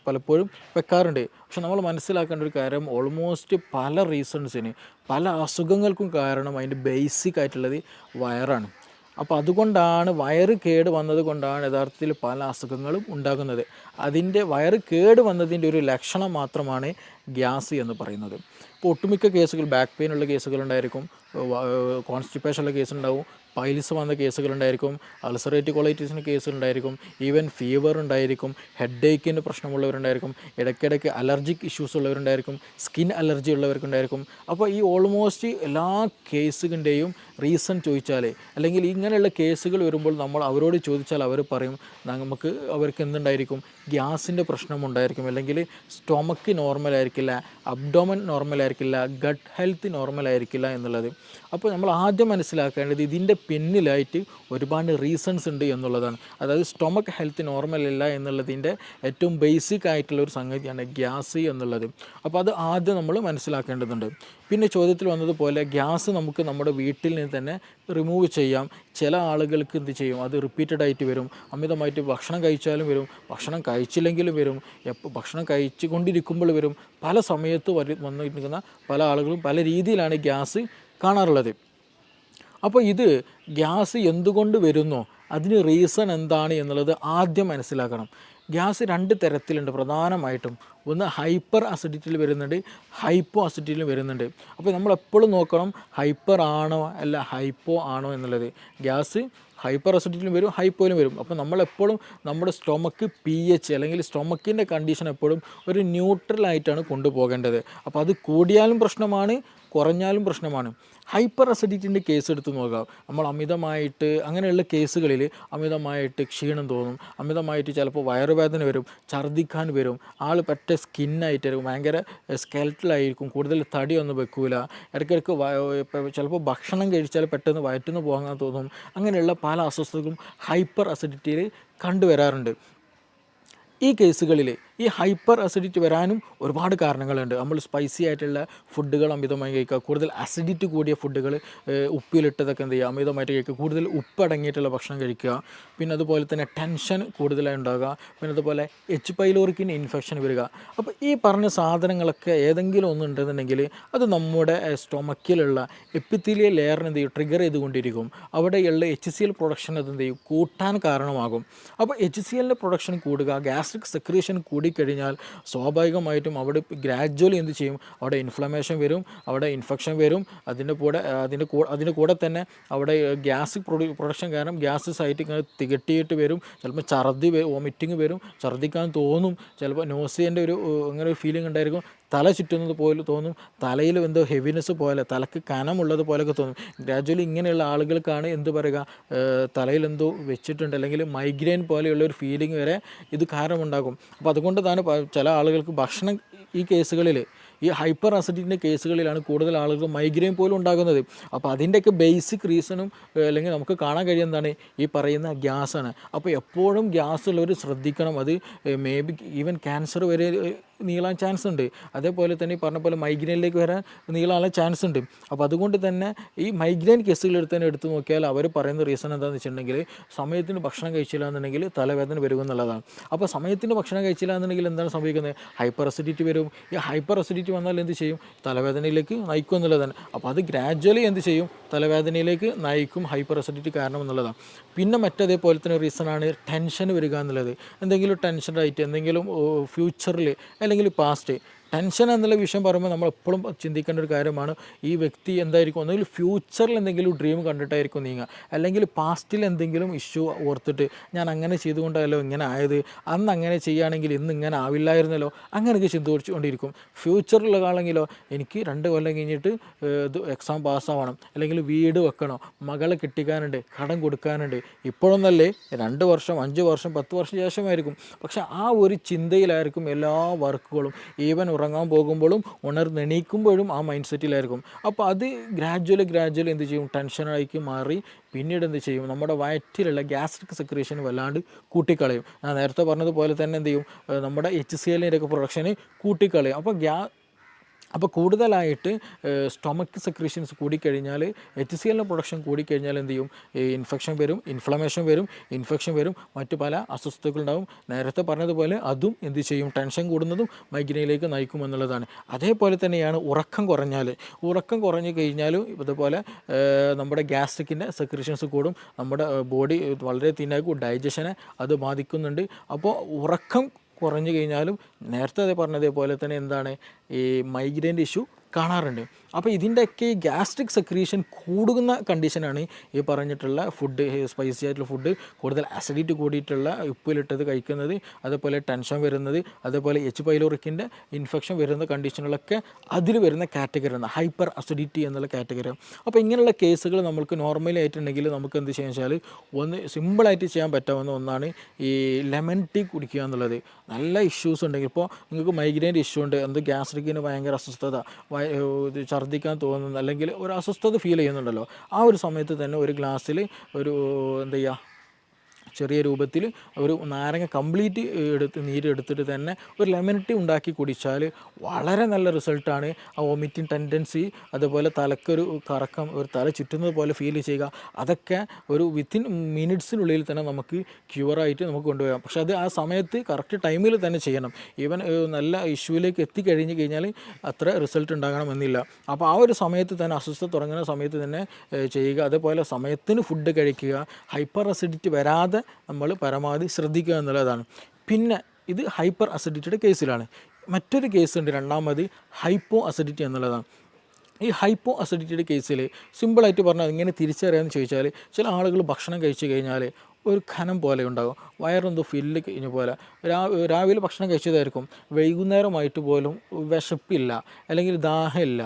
പലപ്പോഴും വെക്കാറുണ്ട്. പക്ഷെ നമ്മൾ മനസ്സിലാക്കേണ്ട ഒരു കാര്യം, ഓൾമോസ്റ്റ് പല റീസൺസിന് പല അസുഖങ്ങൾക്കും കാരണം അതിൻ്റെ ബേസിക് ആയിട്ടുള്ളത് വയറാണ്. അപ്പോൾ അതുകൊണ്ടാണ് വയറ് കേട് വന്നത് കൊണ്ടാണ് യഥാർത്ഥത്തിൽ പല അസുഖങ്ങളും ഉണ്ടാകുന്നത്. അതിൻ്റെ വയറ് കേട് വന്നതിൻ്റെ ഒരു ലക്ഷണം മാത്രമാണ് ഗ്യാസ് എന്ന് പറയുന്നത്. ഇപ്പോൾ ഒട്ടുമിക്ക കേസുകൾ ബാക്ക് പെയിൻ ഉള്ള കേസുകളുണ്ടായിരിക്കും, കോൺസ്റ്റിപ്പേഷൻ ഉള്ള കേസുണ്ടാവും, പൈൽസ് വന്ന കേസുകളുണ്ടായിരിക്കും, അൾസറേറ്റീവ് കൊളൈറ്റിസിൻ്റെ കേസുകളുണ്ടായിരിക്കും, ഈവൻ ഫീവർ ഉണ്ടായിരിക്കും, ഹെഡ് ഏക്കിൻ്റെ പ്രശ്നമുള്ളവരുണ്ടായിരിക്കും, ഇടയ്ക്കിടയ്ക്ക് അലർജിക് ഇഷ്യൂസ് ഉള്ളവരുണ്ടായിരിക്കും, സ്കിൻ അലർജി ഉള്ളവർക്കുണ്ടായിരിക്കും. അപ്പോൾ ഈ ഓൾമോസ്റ്റ് എല്ലാ കേസുകളുടെയും റീസൺ ചോദിച്ചാൽ, അല്ലെങ്കിൽ ഇങ്ങനെയുള്ള കേസുകൾ വരുമ്പോൾ നമ്മൾ അവരോട് ചോദിച്ചാൽ അവർ പറയും നമുക്ക് അവർക്ക് എന്തുണ്ടായിരിക്കും, ഗ്യാസിൻ്റെ പ്രശ്നമുണ്ടായിരിക്കും, അല്ലെങ്കിൽ സ്റ്റൊമക്ക് നോർമലായിരിക്കില്ല, അബ്ഡോമൻ നോർമലായിരിക്കില്ല, ഗട്ട് ഹെൽത്ത് നോർമലായിരിക്കില്ല എന്നുള്ളത്. അപ്പോൾ നമ്മൾ ആദ്യം മനസ്സിലാക്കേണ്ടത് ഇതിൻ്റെ പിന്നിലായിട്ട് ഒരുപാട് റീസൺസ് ഉണ്ട് എന്നുള്ളതാണ്. അതായത് സ്റ്റൊമക്ക് ഹെൽത്ത് നോർമലല്ല എന്നുള്ളതിൻ്റെ ഏറ്റവും ബേസിക് ആയിട്ടുള്ള ഒരു സംഗതിയാണ് ഗ്യാസ് എന്നുള്ളത്. അപ്പോൾ അത് ആദ്യം നമ്മൾ മനസ്സിലാക്കേണ്ടതുണ്ട്. പിന്നെ ചോദ്യത്തിൽ വന്നതുപോലെ ഗ്യാസ് നമുക്ക് നമ്മുടെ വീട്ടിൽ നിന്ന് തന്നെ റിമൂവ് ചെയ്യാം. ചില ആളുകൾക്ക് എന്ത് ചെയ്യും, അത് റിപ്പീറ്റഡ് ആയിട്ട് വരും, അമിതമായിട്ട് ഭക്ഷണം കഴിച്ചാലും വരും, ഭക്ഷണം കഴിച്ചില്ലെങ്കിലും വരും, ഭക്ഷണം കഴിച്ചു കൊണ്ടിരിക്കുമ്പോൾ വരും, പല സമയത്ത് വന്നിരിക്കുന്ന പല ആളുകളും പല രീതിയിലാണ് ഗ്യാസ് കാണാറുള്ളത്. അപ്പോൾ ഇത് ഗ്യാസ് എന്തുകൊണ്ട് വരുന്നോ അതിന് റീസൺ എന്താണ് എന്നുള്ളത് ആദ്യം മനസ്സിലാക്കണം. ഗ്യാസ് രണ്ട് തരത്തിലുണ്ട് പ്രധാനമായിട്ടും. ഒന്ന് ഹൈപ്പർ അസിഡിറ്റിയിൽ വരുന്നുണ്ട്, ഹൈപ്പോ അസിഡിറ്റിയിൽ വരുന്നുണ്ട്. അപ്പോൾ നമ്മളെപ്പോഴും നോക്കണം ഹൈപ്പർ ആണോ അല്ല ഹൈപ്പോ ആണോ എന്നുള്ളത്. ഗ്യാസ് ഹൈപ്പർ അസിഡിറ്റിയിലും വരും, ഹൈപ്പോയിലും വരും. അപ്പോൾ നമ്മളെപ്പോഴും നമ്മുടെ സ്റ്റൊമക്ക് pH അല്ലെങ്കിൽ സ്റ്റൊമക്കിൻ്റെ കണ്ടീഷൻ എപ്പോഴും ഒരു ന്യൂട്രലായിട്ടാണ് കൊണ്ടുപോകേണ്ടത്. അപ്പോൾ അത് കൂടിയാലും പ്രശ്നമാണ്, കുറഞ്ഞാലും പ്രശ്നമാണ്. ഹൈപ്പർ അസിഡിറ്റിൻ്റെ കേസ് എടുത്ത് നോക്കുക. നമ്മൾ അമിതമായിട്ട് അങ്ങനെയുള്ള കേസുകളിൽ അമിതമായിട്ട് ക്ഷീണം തോന്നും, അമിതമായിട്ട് ചിലപ്പോൾ വയറുവേദന വരും, ഛർദ്ദിക്കാൻ വരും, ആൾ പറ്റ സ്കിന്നായിട്ടായിരിക്കും, ഭയങ്കര സ്കെൽറ്റലായിരിക്കും, കൂടുതൽ തടിയൊന്നും വെക്കൂല, ഇടയ്ക്കിടയ്ക്ക് ചിലപ്പോൾ ഭക്ഷണം കഴിച്ചാൽ പെട്ടെന്ന് വയറ്റിന്ന് പോകാൻ തോന്നും. അങ്ങനെയുള്ള പല അസ്വസ്ഥതകളും ഹൈപ്പർ അസിഡിറ്റിയിൽ കണ്ടുവരാറുണ്ട്. ഈ കേസുകളിൽ ഈ ഹൈപ്പർ അസിഡിറ്റി വരാനും ഒരുപാട് കാരണങ്ങളുണ്ട്. നമ്മൾ സ്പൈസി ആയിട്ടുള്ള ഫുഡുകൾ അമിതമായി കഴിക്കുക, കൂടുതൽ അസിഡിറ്റി കൂടിയ ഫുഡുകൾ, ഉപ്പിലിട്ടതൊക്കെ എന്ത് ചെയ്യുക, അമിതമായിട്ട് കഴിക്കുക, കൂടുതൽ ഉപ്പ് അടങ്ങിയിട്ടുള്ള ഭക്ഷണം കഴിക്കുക, പിന്നെ അതുപോലെ തന്നെ ടെൻഷൻ കൂടുതലായി ഉണ്ടാകുക, പിന്നെ അതുപോലെ എച്ച് പൈലോറിക്കിന് ഇൻഫെക്ഷൻ വരിക. അപ്പോൾ ഈ പറഞ്ഞ സാധനങ്ങളൊക്കെ ഏതെങ്കിലും ഒന്നുണ്ടെന്നുണ്ടെങ്കിൽ അത് നമ്മുടെ സ്റ്റൊമക്കിലുള്ള എപ്പിത്തീലിയൽ ലെയറിന് എന്ത് ചെയ്യും, ട്രിഗർ ചെയ്തുകൊണ്ടിരിക്കും. അവിടെയുള്ള HCl പ്രൊഡക്ഷൻ അത് എന്ത് ചെയ്യും, കൂട്ടാൻ കാരണമാകും. അപ്പോൾ HClൻ്റെ പ്രൊഡക്ഷൻ കൂടുക, ഗ്യാസ്ട്രിക് സെക്രീഷൻ കൂടിക്കഴിഞ്ഞാൽ സ്വാഭാവികമായിട്ടും അവിടെ ഗ്രാജ്വലി എന്ത് ചെയ്യും, അവിടെ ഇൻഫ്ലമേഷൻ വരും, അവിടെ ഇൻഫെക്ഷൻ വരും. അതിൻ്റെ കൂടെ തന്നെ അവിടെ ഗ്യാസ് പ്രൊഡക്ഷൻ കാരണം ഗ്യാസ് സൈറ്റ് ഇങ്ങനെ തികട്ടിയിട്ട് വരും. ചിലപ്പോൾ ഛർദി, വോമിറ്റിങ് വരും, ഛർദ്ദിക്കാൻ തോന്നും, ചിലപ്പോൾ നോസിയൻ്റെ അങ്ങനെ ഒരു ഫീലിംഗ് ഉണ്ടായിരിക്കും, തല ചുറ്റുന്നത് പോലെ തോന്നും, തലയിൽ എന്തോ ഹെവിനെസ് പോലെ, തലക്ക് കനമുള്ളത് പോലെയൊക്കെ തോന്നും. ഗ്രാജ്വലി ഇങ്ങനെയുള്ള ആളുകൾക്കാണ് എന്ത് പറയുക, തലയിൽ എന്തോ വെച്ചിട്ടുണ്ട്, അല്ലെങ്കിൽ മൈഗ്രെയിൻ പോലെയുള്ള ഒരു ഫീലിംഗ് വരെ ഇത് കാരണമുണ്ടാകും. അപ്പോൾ അതുകൊണ്ട് തന്നെ ചില ആളുകൾക്ക് ഭക്ഷണം, ഈ കേസുകളിൽ, ഈ ഹൈപ്പർ അസിഡിറ്റിൻ്റെ കേസുകളിലാണ് കൂടുതൽ ആളുകൾ മൈഗ്രെയിൻ പോലും ഉണ്ടാകുന്നത്. അപ്പോൾ അതിൻ്റെയൊക്കെ ബേസിക് റീസണും അല്ലെങ്കിൽ നമുക്ക് കാണാൻ കഴിയുന്ന എന്താണ്, ഈ പറയുന്ന ഗ്യാസാണ്. അപ്പോൾ എപ്പോഴും ഗ്യാസ് ഉള്ളവർ ശ്രദ്ധിക്കണം. അത് മേ ബി ഈവൻ ക്യാൻസർ വരെ നീളാൻ ചാൻസ് ഉണ്ട്. അതേപോലെ തന്നെ ഈ പറഞ്ഞ പോലെ മൈഗ്രെയിനിലേക്ക് വരാൻ നീളാനുള്ള ചാൻസ് ഉണ്ട്. അപ്പോൾ അതുകൊണ്ട് തന്നെ ഈ മൈഗ്രെയിൻ കേസുകൾ എടുത്ത് നോക്കിയാൽ അവർ പറയുന്ന റീസൺ എന്താണെന്ന് വെച്ചിട്ടുണ്ടെങ്കിൽ, സമയത്തിന് ഭക്ഷണം കഴിച്ചില്ല എന്നുണ്ടെങ്കിൽ തലവേദന വരും എന്നുള്ളതാണ്. അപ്പോൾ സമയത്തിന് ഭക്ഷണം കഴിച്ചില്ല എന്നുണ്ടെങ്കിൽ എന്താണ് സംഭവിക്കുന്നത്, ഹൈപ്പർ അസിഡിറ്റി വരും. ഈ ഹൈപ്പർ അസിഡിറ്റി വന്നാൽ എന്ത് ചെയ്യും, തലവേദനയിലേക്ക് നയിക്കും എന്നുള്ളതാണ്. അപ്പോൾ അത് ഗ്രാജ്വലി എന്ത് ചെയ്യും, തലവേദനയിലേക്ക് നയിക്കും ഹൈപ്പർ അസിഡിറ്റി കാരണം എന്നുള്ളതാണ്. പിന്നെ മറ്റതേപോലെ തന്നെ റീസണാണ് ടെൻഷൻ വരിക എന്നുള്ളത്. എന്തെങ്കിലും ടെൻഷനായിട്ട് എന്തെങ്കിലും ഫ്യൂച്ചറിൽ അല്ലെങ്കിൽ പാസ്റ്റ്, ടെൻഷൻ എന്നുള്ള വിഷയം പറയുമ്പോൾ നമ്മൾ എപ്പോഴും ചിന്തിക്കേണ്ട ഒരു കാര്യമാണ്, ഈ വ്യക്തി എന്തായിരിക്കും, ഒന്നുകിൽ ഫ്യൂച്ചറിൽ എന്തെങ്കിലും ഡ്രീം കണ്ടിട്ടായിരിക്കും നീങ്ങുക, അല്ലെങ്കിൽ പാസ്റ്റിൽ എന്തെങ്കിലും ഇഷ്യൂ ഓർത്തിട്ട് ഞാൻ അങ്ങനെ ചെയ്തുകൊണ്ടല്ലോ ഇങ്ങനെ ആയത്, അന്ന് അങ്ങനെ ചെയ്യുകയാണെങ്കിൽ ഇന്ന് ഇങ്ങനെ ആവില്ലായിരുന്നല്ലോ, അങ്ങനെയൊക്കെ ചിന്തിച്ചുകൊണ്ടിരിക്കും. ഫ്യൂച്ചറിലുള്ള ആളെങ്കിലോ, എനിക്ക് 2 കൊല്ലം കഴിഞ്ഞിട്ട് ഇത് എക്സാം പാസ്സാവണം, അല്ലെങ്കിൽ വീട് വെക്കണം, മകളെ കെട്ടിക്കാനുണ്ട്, കടം കൊടുക്കാനുണ്ട്. ഇപ്പോഴൊന്നല്ലേ, 2 വർഷം 5 വർഷം 10 വർഷം ശേഷമായിരിക്കും. പക്ഷെ ആ ഒരു ചിന്തയിലായിരിക്കും എല്ലാ വർക്കുകളും. ഈവൻ ഉറങ്ങാൻ പോകുമ്പോഴും ഉണർന്നെണീക്കുമ്പോഴും ആ മൈൻഡ് സെറ്റിലായിരിക്കും. അപ്പോൾ അത് ഗ്രാജ്വലി എന്ത് ചെയ്യും, ടെൻഷനായി മാറി പിന്നീട് എന്ത് ചെയ്യും, നമ്മുടെ വയറ്റിലുള്ള ഗ്യാസ്ട്രിക് സെക്രീഷൻ വല്ലാണ്ട് കൂട്ടിക്കളയും. ഞാൻ നേരത്തെ പറഞ്ഞതുപോലെ തന്നെ എന്ത് ചെയ്യും, നമ്മുടെ HClൻ്റെ ഒക്കെ പ്രൊഡക്ഷന് കൂട്ടിക്കളയും. അപ്പോൾ കൂടുതലായിട്ട് സ്റ്റൊമക്ക് സെക്രീഷൻസ് കൂടിക്കഴിഞ്ഞാൽ, HClൻ്റെ പ്രൊഡക്ഷൻ കൂടിക്കഴിഞ്ഞാൽ എന്ത് ചെയ്യും, ഇൻഫെക്ഷൻ വരും, ഇൻഫെക്ഷൻ വരും, മറ്റു പല അസ്വസ്ഥതകളുണ്ടാവും. നേരത്തെ പറഞ്ഞതുപോലെ അതും എന്ത് ചെയ്യും, ടെൻഷൻ കൂടുന്നതും മൈഗ്രെയിനിലേക്ക് നയിക്കുമെന്നുള്ളതാണ്. അതേപോലെ തന്നെയാണ് ഉറക്കം കുറഞ്ഞു കഴിഞ്ഞാലും ഇതുപോലെ നമ്മുടെ ഗ്യാസ്ട്രിക്കിൻ്റെ സെക്രീഷൻസ് കൂടും, നമ്മുടെ ബോഡി വളരെ തിന്നാക്കും, ഡൈജഷനെ അത് ബാധിക്കുന്നുണ്ട്. അപ്പോൾ ഉറക്കം കുറഞ്ഞു കഴിഞ്ഞാലും നേരത്തെ പറഞ്ഞതേപോലെ തന്നെ എന്താണ്, ഈ മൈഗ്രെയിൻ്റെ ഇഷ്യൂ കാണാറുണ്ട്. അപ്പോൾ ഇതിൻ്റെയൊക്കെ ഈ ഗ്യാസ്ട്രിക് സെക്രീഷൻ കൂടുന്ന കണ്ടീഷനാണ് ഈ പറഞ്ഞിട്ടുള്ള ഫുഡ്, സ്പൈസി ആയിട്ടുള്ള ഫുഡ്, കൂടുതൽ അസിഡിറ്റി കൂടിയിട്ടുള്ള ഉപ്പിലിട്ടത് കഴിക്കുന്നത്, അതേപോലെ ടെൻഷൻ വരുന്നത്, അതേപോലെ എച്ച് പൈലോറിക്കിൻ്റെ ഇൻഫെക്ഷൻ വരുന്ന കണ്ടീഷനുകളൊക്കെ അതിൽ വരുന്ന കാറ്റഗറിയാണ് ഹൈപ്പർ അസിഡിറ്റി എന്നുള്ള കാറ്റഗറി. അപ്പോൾ ഇങ്ങനെയുള്ള കേസുകൾ നമുക്ക് നോർമലി ആയിട്ടുണ്ടെങ്കിൽ നമുക്ക് എന്ത് ചെയ്യാന്ന് വെച്ചാൽ, ഒന്ന് സിമ്പിളായിട്ട് ചെയ്യാൻ പറ്റാവുന്ന ഒന്നാണ് ഈ ലെമൺ ടീ കുടിക്കുക എന്നുള്ളത്. നല്ല ഇഷ്യൂസ് ഉണ്ടെങ്കിൽ, ഇപ്പോൾ നിങ്ങൾക്ക് മൈഗ്രെയിൻ്റെ ഇഷ്യൂ ഉണ്ട്, ഗ്യാസ്ട്രിക്കിന് ഭയങ്കര അസ്വസ്ഥത, ഛർദ്ദിക്കാൻ തോന്നുന്നു, അല്ലെങ്കിൽ ഒരു അസ്വസ്ഥത ഫീൽ ചെയ്യുന്നുണ്ടല്ലോ, ആ ഒരു സമയത്ത് തന്നെ ഒരു ഗ്ലാസ്സിൽ എന്താ ചെയ്യുക, ചെറിയ രൂപത്തിൽ ഒരു നാരങ്ങ കംപ്ലീറ്റ് നീരെടുത്തിട്ട് തന്നെ ഒരു ലെമൺ ടീ ഉണ്ടാക്കി കുടിച്ചാൽ വളരെ നല്ല റിസൾട്ടാണ്. ആ വോമിറ്റിംഗ് ടെൻഡൻസി, അതുപോലെ തലക്കൊരു കറക്കം, ഒരു തല ചുറ്റുന്നത് പോലെ ഫീൽ ചെയ്യുക, അതൊക്കെ ഒരു വിത്തിൻ മിനിറ്റ്സിനുള്ളിൽ തന്നെ നമുക്ക് ക്യൂറായിട്ട് നമുക്ക് കൊണ്ടുപോകാം. പക്ഷേ അത് ആ സമയത്ത് കറക്റ്റ് ടൈമിൽ തന്നെ ചെയ്യണം. ഈവൻ നല്ല ഇഷ്യൂവിലേക്ക് എത്തിക്കഴിഞ്ഞ് കഴിഞ്ഞാൽ അത്ര റിസൾട്ട് ഉണ്ടാകണമെന്നില്ല. അപ്പോൾ ആ ഒരു സമയത്ത് തന്നെ, അസ്വസ്ഥത തുടങ്ങുന്ന സമയത്ത് തന്നെ ചെയ്യുക. അതേപോലെ സമയത്തിന് ഫുഡ് കഴിക്കുക, ഹൈപ്പർ അസിഡിറ്റി വരാതെ നമ്മൾ പരമാവധി ശ്രദ്ധിക്കുക എന്നുള്ളതാണ്. പിന്നെ ഇത് ഹൈപ്പർ അസിഡിറ്റിയുടെ കേസിലാണ്. മറ്റൊരു കേസുണ്ട്, രണ്ടാമത് ഹൈപ്പോ അസിഡിറ്റി എന്നുള്ളതാണ്. ഈ ഹൈപ്പോ അസിഡിറ്റിയുടെ കേസിൽ സിമ്പിളായിട്ട് പറഞ്ഞാൽ ഇങ്ങനെ തിരിച്ചറിയാമെന്ന് ചോദിച്ചാൽ, ചില ആളുകൾ ഭക്ഷണം കഴിച്ചു കഴിഞ്ഞാൽ ഒരു ഖനം പോലെ ഉണ്ടാകും, വയറെന്തോ ഫില്ല് കഴിഞ്ഞ പോലെ. രാവിലെ ഭക്ഷണം കഴിച്ചതായിരിക്കും, വൈകുന്നേരമായിട്ട് പോലും വിശപ്പില്ല, അല്ലെങ്കിൽ ദാഹമില്ല,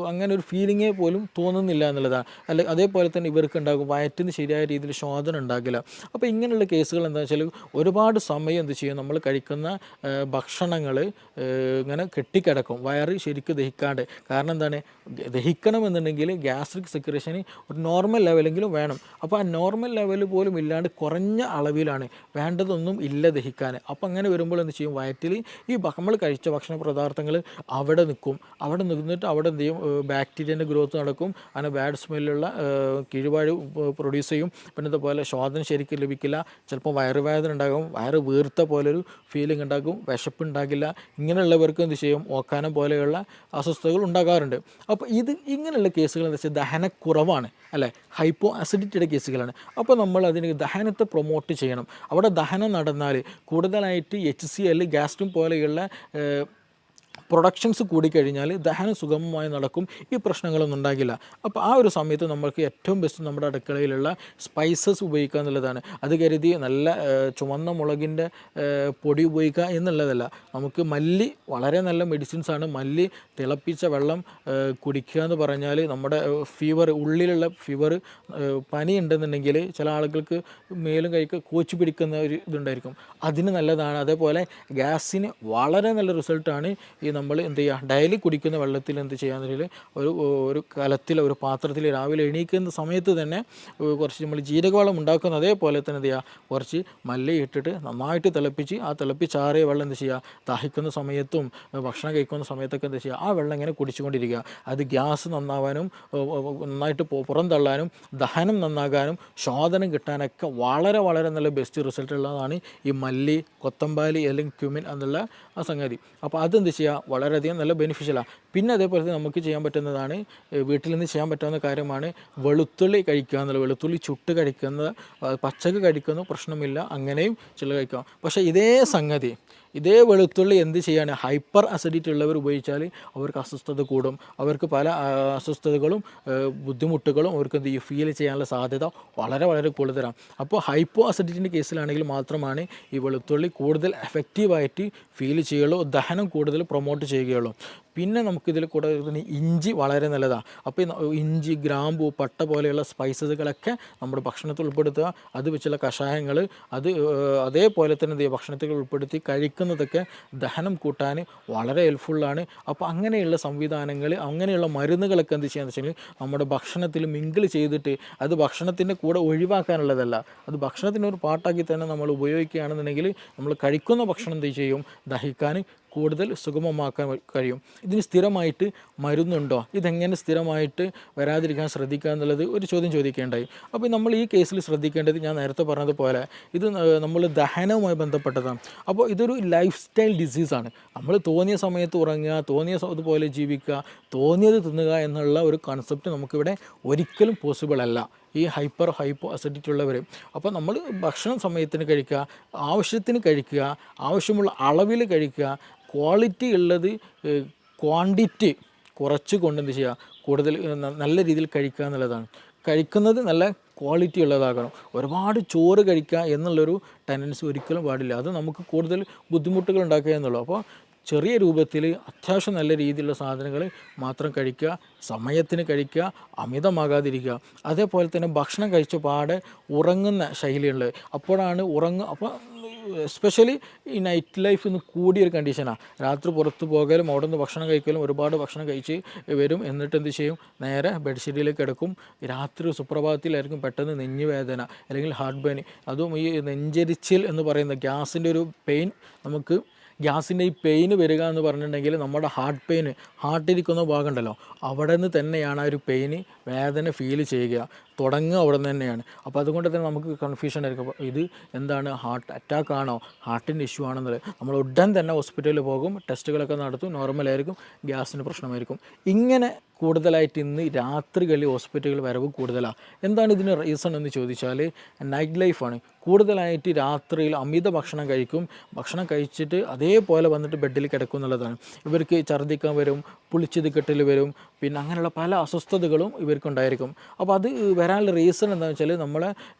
അങ്ങനെ ഒരു ഫീലിങ്ങേ പോലും തോന്നുന്നില്ല എന്നുള്ളതാണ്. അതേപോലെ തന്നെ ഇവർക്ക് ഉണ്ടാകും വയറ്റിന് ശരിയായ രീതിയിൽ ശോധന ഉണ്ടാകില്ല. അപ്പോൾ ഇങ്ങനെയുള്ള കേസുകൾ എന്താണെന്ന് വെച്ചാൽ, ഒരുപാട് സമയം എന്ത് ചെയ്യും, നമ്മൾ കഴിക്കുന്ന ഭക്ഷണങ്ങൾ ഇങ്ങനെ കെട്ടിക്കിടക്കും, വയറ് ശരിക്കും ദഹിക്കാണ്ട്. കാരണം എന്താണ്, ദഹിക്കണമെന്നുണ്ടെങ്കിൽ ഗ്യാസ്ട്രിക് സെക്രീഷന് ഒരു നോർമൽ ലെവലെങ്കിലും വേണം. അപ്പോൾ ആ നോർമൽ ലെവൽ പോലും ഇല്ലാണ്ട് അല്ലാണ്ട് കുറഞ്ഞ അളവിലാണ്, വേണ്ടതൊന്നും ഇല്ല ദഹിക്കാൻ. അപ്പോൾ അങ്ങനെ വരുമ്പോൾ എന്ത് ചെയ്യും, വയറ്റിൽ ഈ നമ്മൾ കഴിച്ച ഭക്ഷണ പദാർത്ഥങ്ങൾ അവിടെ നിൽക്കും. അവിടെ നിന്നിട്ട് അവിടെ എന്ത് ചെയ്യും, ബാക്ടീരിയൻ്റെ ഗ്രോത്ത് നടക്കും. അങ്ങനെ ബാഡ് സ്മെല്ലുള്ള കീഴ്വാഴ് പ്രൊഡ്യൂസ് ചെയ്യും. പിന്നെ ഇതുപോലെ ശ്വാസം ശരിക്കും ലഭിക്കില്ല, ചിലപ്പോൾ വയറുവേദന ഉണ്ടാകും, വയറ് വീർത്ത പോലൊരു ഫീലിംഗ് ഉണ്ടാകും, വിശപ്പ് ഉണ്ടാകില്ല. ഇങ്ങനെയുള്ളവർക്ക് എന്ത് ചെയ്യും, ഓക്കാനം പോലെയുള്ള അസ്വസ്ഥതകൾ ഉണ്ടാകാറുണ്ട്. അപ്പോൾ ഇങ്ങനെയുള്ള കേസുകൾ എന്താ വെച്ചാൽ ദഹനക്കുറവാണ്, അല്ലേ, ഹൈപ്പോ അസിഡിറ്റിയുടെ കേസുകളാണ്. അപ്പോൾ നമ്മൾ അതിന് ദഹനത്തെ പ്രൊമോട്ട് ചെയ്യണം. അവിടെ ദഹനം നടന്നാൽ കൂടുതലായിട്ട് HCl, ഗ്യാസ്ട്രിൻ പോലെയുള്ള പ്രൊഡക്ഷൻസ് കൂടിക്കഴിഞ്ഞാൽ ദഹനം സുഗമമായി നടക്കും, ഈ പ്രശ്നങ്ങളൊന്നും ഉണ്ടാകില്ല. അപ്പോൾ ആ ഒരു സമയത്ത് നമ്മൾക്ക് ഏറ്റവും ബെസ്റ്റ് നമ്മുടെ അടുക്കളയിലുള്ള സ്പൈസസ് ഉപയോഗിക്കുക എന്നുള്ളതാണ്. അത് കരുതി നല്ല ചുവന്ന മുളകിൻ്റെ പൊടി ഉപയോഗിക്കുക എന്നുള്ളതല്ല. നമുക്ക് മല്ലി വളരെ നല്ല മെഡിസിൻസാണ്. മല്ലി തിളപ്പിച്ച വെള്ളം കുടിക്കുക എന്ന് പറഞ്ഞാൽ നമ്മുടെ ഫീവർ, ഉള്ളിലുള്ള ഫീവർ, പനി ഉണ്ടെന്നുണ്ടെങ്കിൽ ചില ആളുകൾക്ക് മേലും കൈക്ക് കോച്ചി പിടിക്കുന്ന ഒരു ഇതുണ്ടായിരിക്കും, അതിന് നല്ലതാണ്. അതേപോലെ ഗ്യാസിന് വളരെ നല്ല റിസൾട്ടാണ് ഈ നമ്മൾ എന്ത് ചെയ്യുക, ഡെയിലി കുടിക്കുന്ന വെള്ളത്തിൽ എന്ത് ചെയ്യാന്ന് ഒരു കലത്തിൽ, ഒരു പാത്രത്തിൽ രാവിലെ എണീക്കുന്ന സമയത്ത് തന്നെ കുറച്ച് നമ്മൾ ജീരകവെള്ളം ഉണ്ടാക്കുന്ന അതേപോലെ തന്നെ എന്ത് ചെയ്യുക, കുറച്ച് മല്ലി ഇട്ടിട്ട് നന്നായിട്ട് തിളപ്പിച്ച് ആ തിളപ്പിച്ചാറിയ വെള്ളം എന്ത് ചെയ്യുക, ദാഹിക്കുന്ന സമയത്തും ഭക്ഷണം കഴിക്കുന്ന സമയത്തൊക്കെ എന്താ ചെയ്യുക, ആ വെള്ളം ഇങ്ങനെ കുടിച്ചുകൊണ്ടിരിക്കുക. അത് ഗ്യാസ് നന്നാവാനും നന്നായിട്ട് പുറന്തള്ളാനും ദഹനം നന്നാകാനും ശോധനം കിട്ടാനൊക്കെ വളരെ വളരെ നല്ല ബെസ്റ്റ് റിസൾട്ട് ഉള്ളതാണ് ഈ മല്ലി, കൊത്തമ്പാലി അല്ലെങ്കിൽ ക്യുമിൻ എന്നുള്ള ആ സംഗതി. അപ്പോൾ അതെന്ത് ചെയ്യുക, വളരെയധികം നല്ല ബെനിഫിഷ്യലാണ്. പിന്നെ അതേപോലെ തന്നെ നമുക്ക് ചെയ്യാൻ പറ്റുന്നതാണ്, വീട്ടിൽ നിന്ന് ചെയ്യാൻ പറ്റാവുന്ന കാര്യമാണ് വെളുത്തുള്ളി കഴിക്കുക എന്നുള്ളത്. വെളുത്തുള്ളി ചുട്ട് കഴിക്കുന്നത്, പച്ചക്ക് കഴിക്കുന്നു പ്രശ്നമില്ല, അങ്ങനെയും ചില കഴിക്കാം. പക്ഷേ ഇതേ വെളുത്തുള്ളി എന്ത് ചെയ്യാണ്, ഹൈപ്പർ അസിഡിറ്റി ഉള്ളവർ ഉപയോഗിച്ചാൽ അവർക്ക് അസ്വസ്ഥത കൂടും, അവർക്ക് പല അസ്വസ്ഥതകളും ബുദ്ധിമുട്ടുകളും അവർക്ക് എന്ത് ചെയ്യും, ഫീൽ ചെയ്യാനുള്ള സാധ്യത വളരെ വളരെ കൂടുതലാണ്. അപ്പോൾ ഹൈപ്പോ അസിഡിറ്റിൻ്റെ കേസിലാണെങ്കിൽ മാത്രമാണ് ഈ വെളുത്തുള്ളി കൂടുതൽ എഫക്റ്റീവായിട്ട് ഫീൽ ചെയ്യുള്ളൂ, ദഹനം കൂടുതൽ പ്രൊമോട്ട് ചെയ്യുകയുള്ളൂ. പിന്നെ നമുക്കിതിൽ കൂടെ ഇഞ്ചി വളരെ നല്ലതാണ്. അപ്പോൾ ഇഞ്ചി, ഗ്രാമ്പു, പട്ട പോലെയുള്ള സ്പൈസസുകളൊക്കെ നമ്മുടെ ഭക്ഷണത്തിൽ ഉൾപ്പെടുത്തുക. അത് വെച്ചുള്ള കഷായങ്ങൾ, അത് അതേപോലെ തന്നെ എന്ത് ചെയ്യുക, ഭക്ഷണത്തിൽ ഉൾപ്പെടുത്തി കഴിക്കുന്നതൊക്കെ ദഹനം കൂട്ടാൻ വളരെ ഹെൽപ്ഫുള്ളാണ്. അപ്പോൾ അങ്ങനെയുള്ള സംവിധാനങ്ങൾ, അങ്ങനെയുള്ള മരുന്നുകളൊക്കെ എന്ത് ചെയ്യാന്ന് വെച്ചാൽ നമ്മുടെ ഭക്ഷണത്തിൽ മിങ്കിൾ ചെയ്തിട്ട്, അത് ഭക്ഷണത്തിൻ്റെ കൂടെ ഒഴിവാക്കാനുള്ളതല്ല, അത് ഭക്ഷണത്തിൻ്റെ ഒരു പാർട്ടാക്കി തന്നെ നമ്മൾ ഉപയോഗിക്കുകയാണെന്നുണ്ടെങ്കിൽ നമ്മൾ കഴിക്കുന്ന ഭക്ഷണം എന്ത് ചെയ്യും, ദഹിക്കാൻ കൂടുതൽ സുഗമമാക്കാൻ കഴിയും. ഇതിന് സ്ഥിരമായിട്ട് മരുന്നുണ്ടോ, ഇതെങ്ങനെ സ്ഥിരമായിട്ട് വരാതിരിക്കാൻ ശ്രദ്ധിക്കുക എന്നുള്ളത് ഒരു ചോദ്യം ചോദിക്കേണ്ടായി. അപ്പോൾ നമ്മൾ ഈ കേസിൽ ശ്രദ്ധിക്കേണ്ടത്, ഞാൻ നേരത്തെ പറഞ്ഞതുപോലെ ഇത് നമ്മൾ ദഹനവുമായി ബന്ധപ്പെട്ടതാണ്. അപ്പോൾ ഇതൊരു ലൈഫ് സ്റ്റൈൽ ഡിസീസാണ്. നമ്മൾ തോന്നിയ സമയത്ത് ഉറങ്ങുക, തോന്നിയ അതുപോലെ ജീവിക്കുക, തോന്നിയത് തിന്നുക എന്നുള്ള ഒരു കൺസെപ്റ്റ് നമുക്കിവിടെ ഒരിക്കലും പോസിബിൾ അല്ല ഈ ഹൈപ്പോ അസിഡിറ്റി ഉള്ളവർ. അപ്പോൾ നമ്മൾ ഭക്ഷണം സമയത്തിന് കഴിക്കുക, ആവശ്യത്തിന് കഴിക്കുക, ആവശ്യമുള്ള അളവിൽ കഴിക്കുക, ക്വാളിറ്റി ഉള്ളത് ക്വാണ്ടിറ്റി കുറച്ച് കൊണ്ട് എന്ത് ചെയ്യുക, കൂടുതൽ നല്ല രീതിയിൽ കഴിക്കുക എന്നുള്ളതാണ്. കഴിക്കുന്നത് നല്ല ക്വാളിറ്റി ഉള്ളതാകണം. ഒരുപാട് ചോറ് കഴിക്കുക എന്നുള്ളൊരു ടെൻഡൻസി ഒരിക്കലും പാടില്ല, അത് നമുക്ക് കൂടുതൽ ബുദ്ധിമുട്ടുകൾ ഉണ്ടാക്കുക എന്നുള്ളൂ. അപ്പോൾ ചെറിയ രൂപത്തിൽ അത്യാവശ്യം നല്ല രീതിയിലുള്ള സാധനങ്ങൾ മാത്രം കഴിക്കുക, സമയത്തിന് കഴിക്കുക, അമിതമാകാതിരിക്കുക. അതേപോലെ തന്നെ ഭക്ഷണം കഴിച്ച പാടെ ഉറങ്ങുന്ന ശൈലിയുണ്ട്, അപ്പോഴാണ് അപ്പോൾ എസ്പെഷ്യലി ഈ നൈറ്റ് ലൈഫ് ഇന്ന് കൂടിയൊരു കണ്ടീഷനാണ്. രാത്രി പുറത്ത് പോകലും അവിടെ നിന്ന് ഭക്ഷണം കഴിക്കലും, ഒരുപാട് ഭക്ഷണം കഴിച്ച് വരും, എന്നിട്ട് എന്ത് ചെയ്യും, നേരെ ബെഡ്ഷീറ്റിലേക്ക് കിടക്കും. രാത്രി സുപ്രഭാതത്തിലായിരിക്കും പെട്ടെന്ന് നെഞ്ഞുവേദന അല്ലെങ്കിൽ ഹാർട്ട് പെയിൻ, അതും ഈ നെഞ്ചരിച്ചിൽ എന്ന് പറയുന്ന ഗ്യാസിൻ്റെ ഒരു പെയിൻ, നമുക്ക് ഗ്യാസിൻ്റെ ഈ പെയിന് വരിക എന്ന് പറഞ്ഞിട്ടുണ്ടെങ്കിൽ നമ്മുടെ ഹാർട്ടിരിക്കുന്ന ഭാഗം ഉണ്ടല്ലോ, അവിടെ നിന്ന് തന്നെയാണ് ആ ഒരു പെയിന്, വേദന ഫീൽ ചെയ്യുക, തുടങ്ങുക അവിടെ നിന്ന് തന്നെയാണ്. അപ്പോൾ അതുകൊണ്ട് തന്നെ നമുക്ക് കൺഫ്യൂഷൻ ആയിരിക്കും, ഇത് എന്താണ്, ഹാർട്ട് അറ്റാക്ക് ആണോ, ഹാർട്ടിൻ്റെ ഇഷ്യൂ ആണെന്നുള്ളത്. നമ്മൾ ഉടൻ തന്നെ ഹോസ്പിറ്റലിൽ പോകും, ടെസ്റ്റുകളൊക്കെ നടത്തും, നോർമലായിരിക്കും, ഗ്യാസിന് പ്രശ്നമായിരിക്കും. ഇങ്ങനെ കൂടുതലായിട്ട് ഇന്ന് രാത്രികളിൽ ഹോസ്പിറ്റലുകൾ വരവ് കൂടുതലാണ്. എന്താണ് ഇതിന് റീസൺ എന്ന് ചോദിച്ചാൽ നൈറ്റ് ലൈഫാണ്. കൂടുതലായിട്ട് രാത്രിയിൽ അമിത ഭക്ഷണം കഴിക്കും, ഭക്ഷണം കഴിച്ചിട്ട് അതേപോലെ വന്നിട്ട് ബെഡിൽ കിടക്കും എന്നുള്ളതാണ്. ഇവർക്ക് ഛർദ്ദിക്കാൻ വരും, പുളിച്ചത് കെട്ടൽ വരും, പിന്നെ അങ്ങനെയുള്ള പല അസ്വസ്ഥതകളും ഇവർക്കുണ്ടായിരിക്കും. അപ്പോൾ അത് വരാനുള്ള റീസൺ എന്താണെന്ന് വെച്ചാൽ നമ്മളെ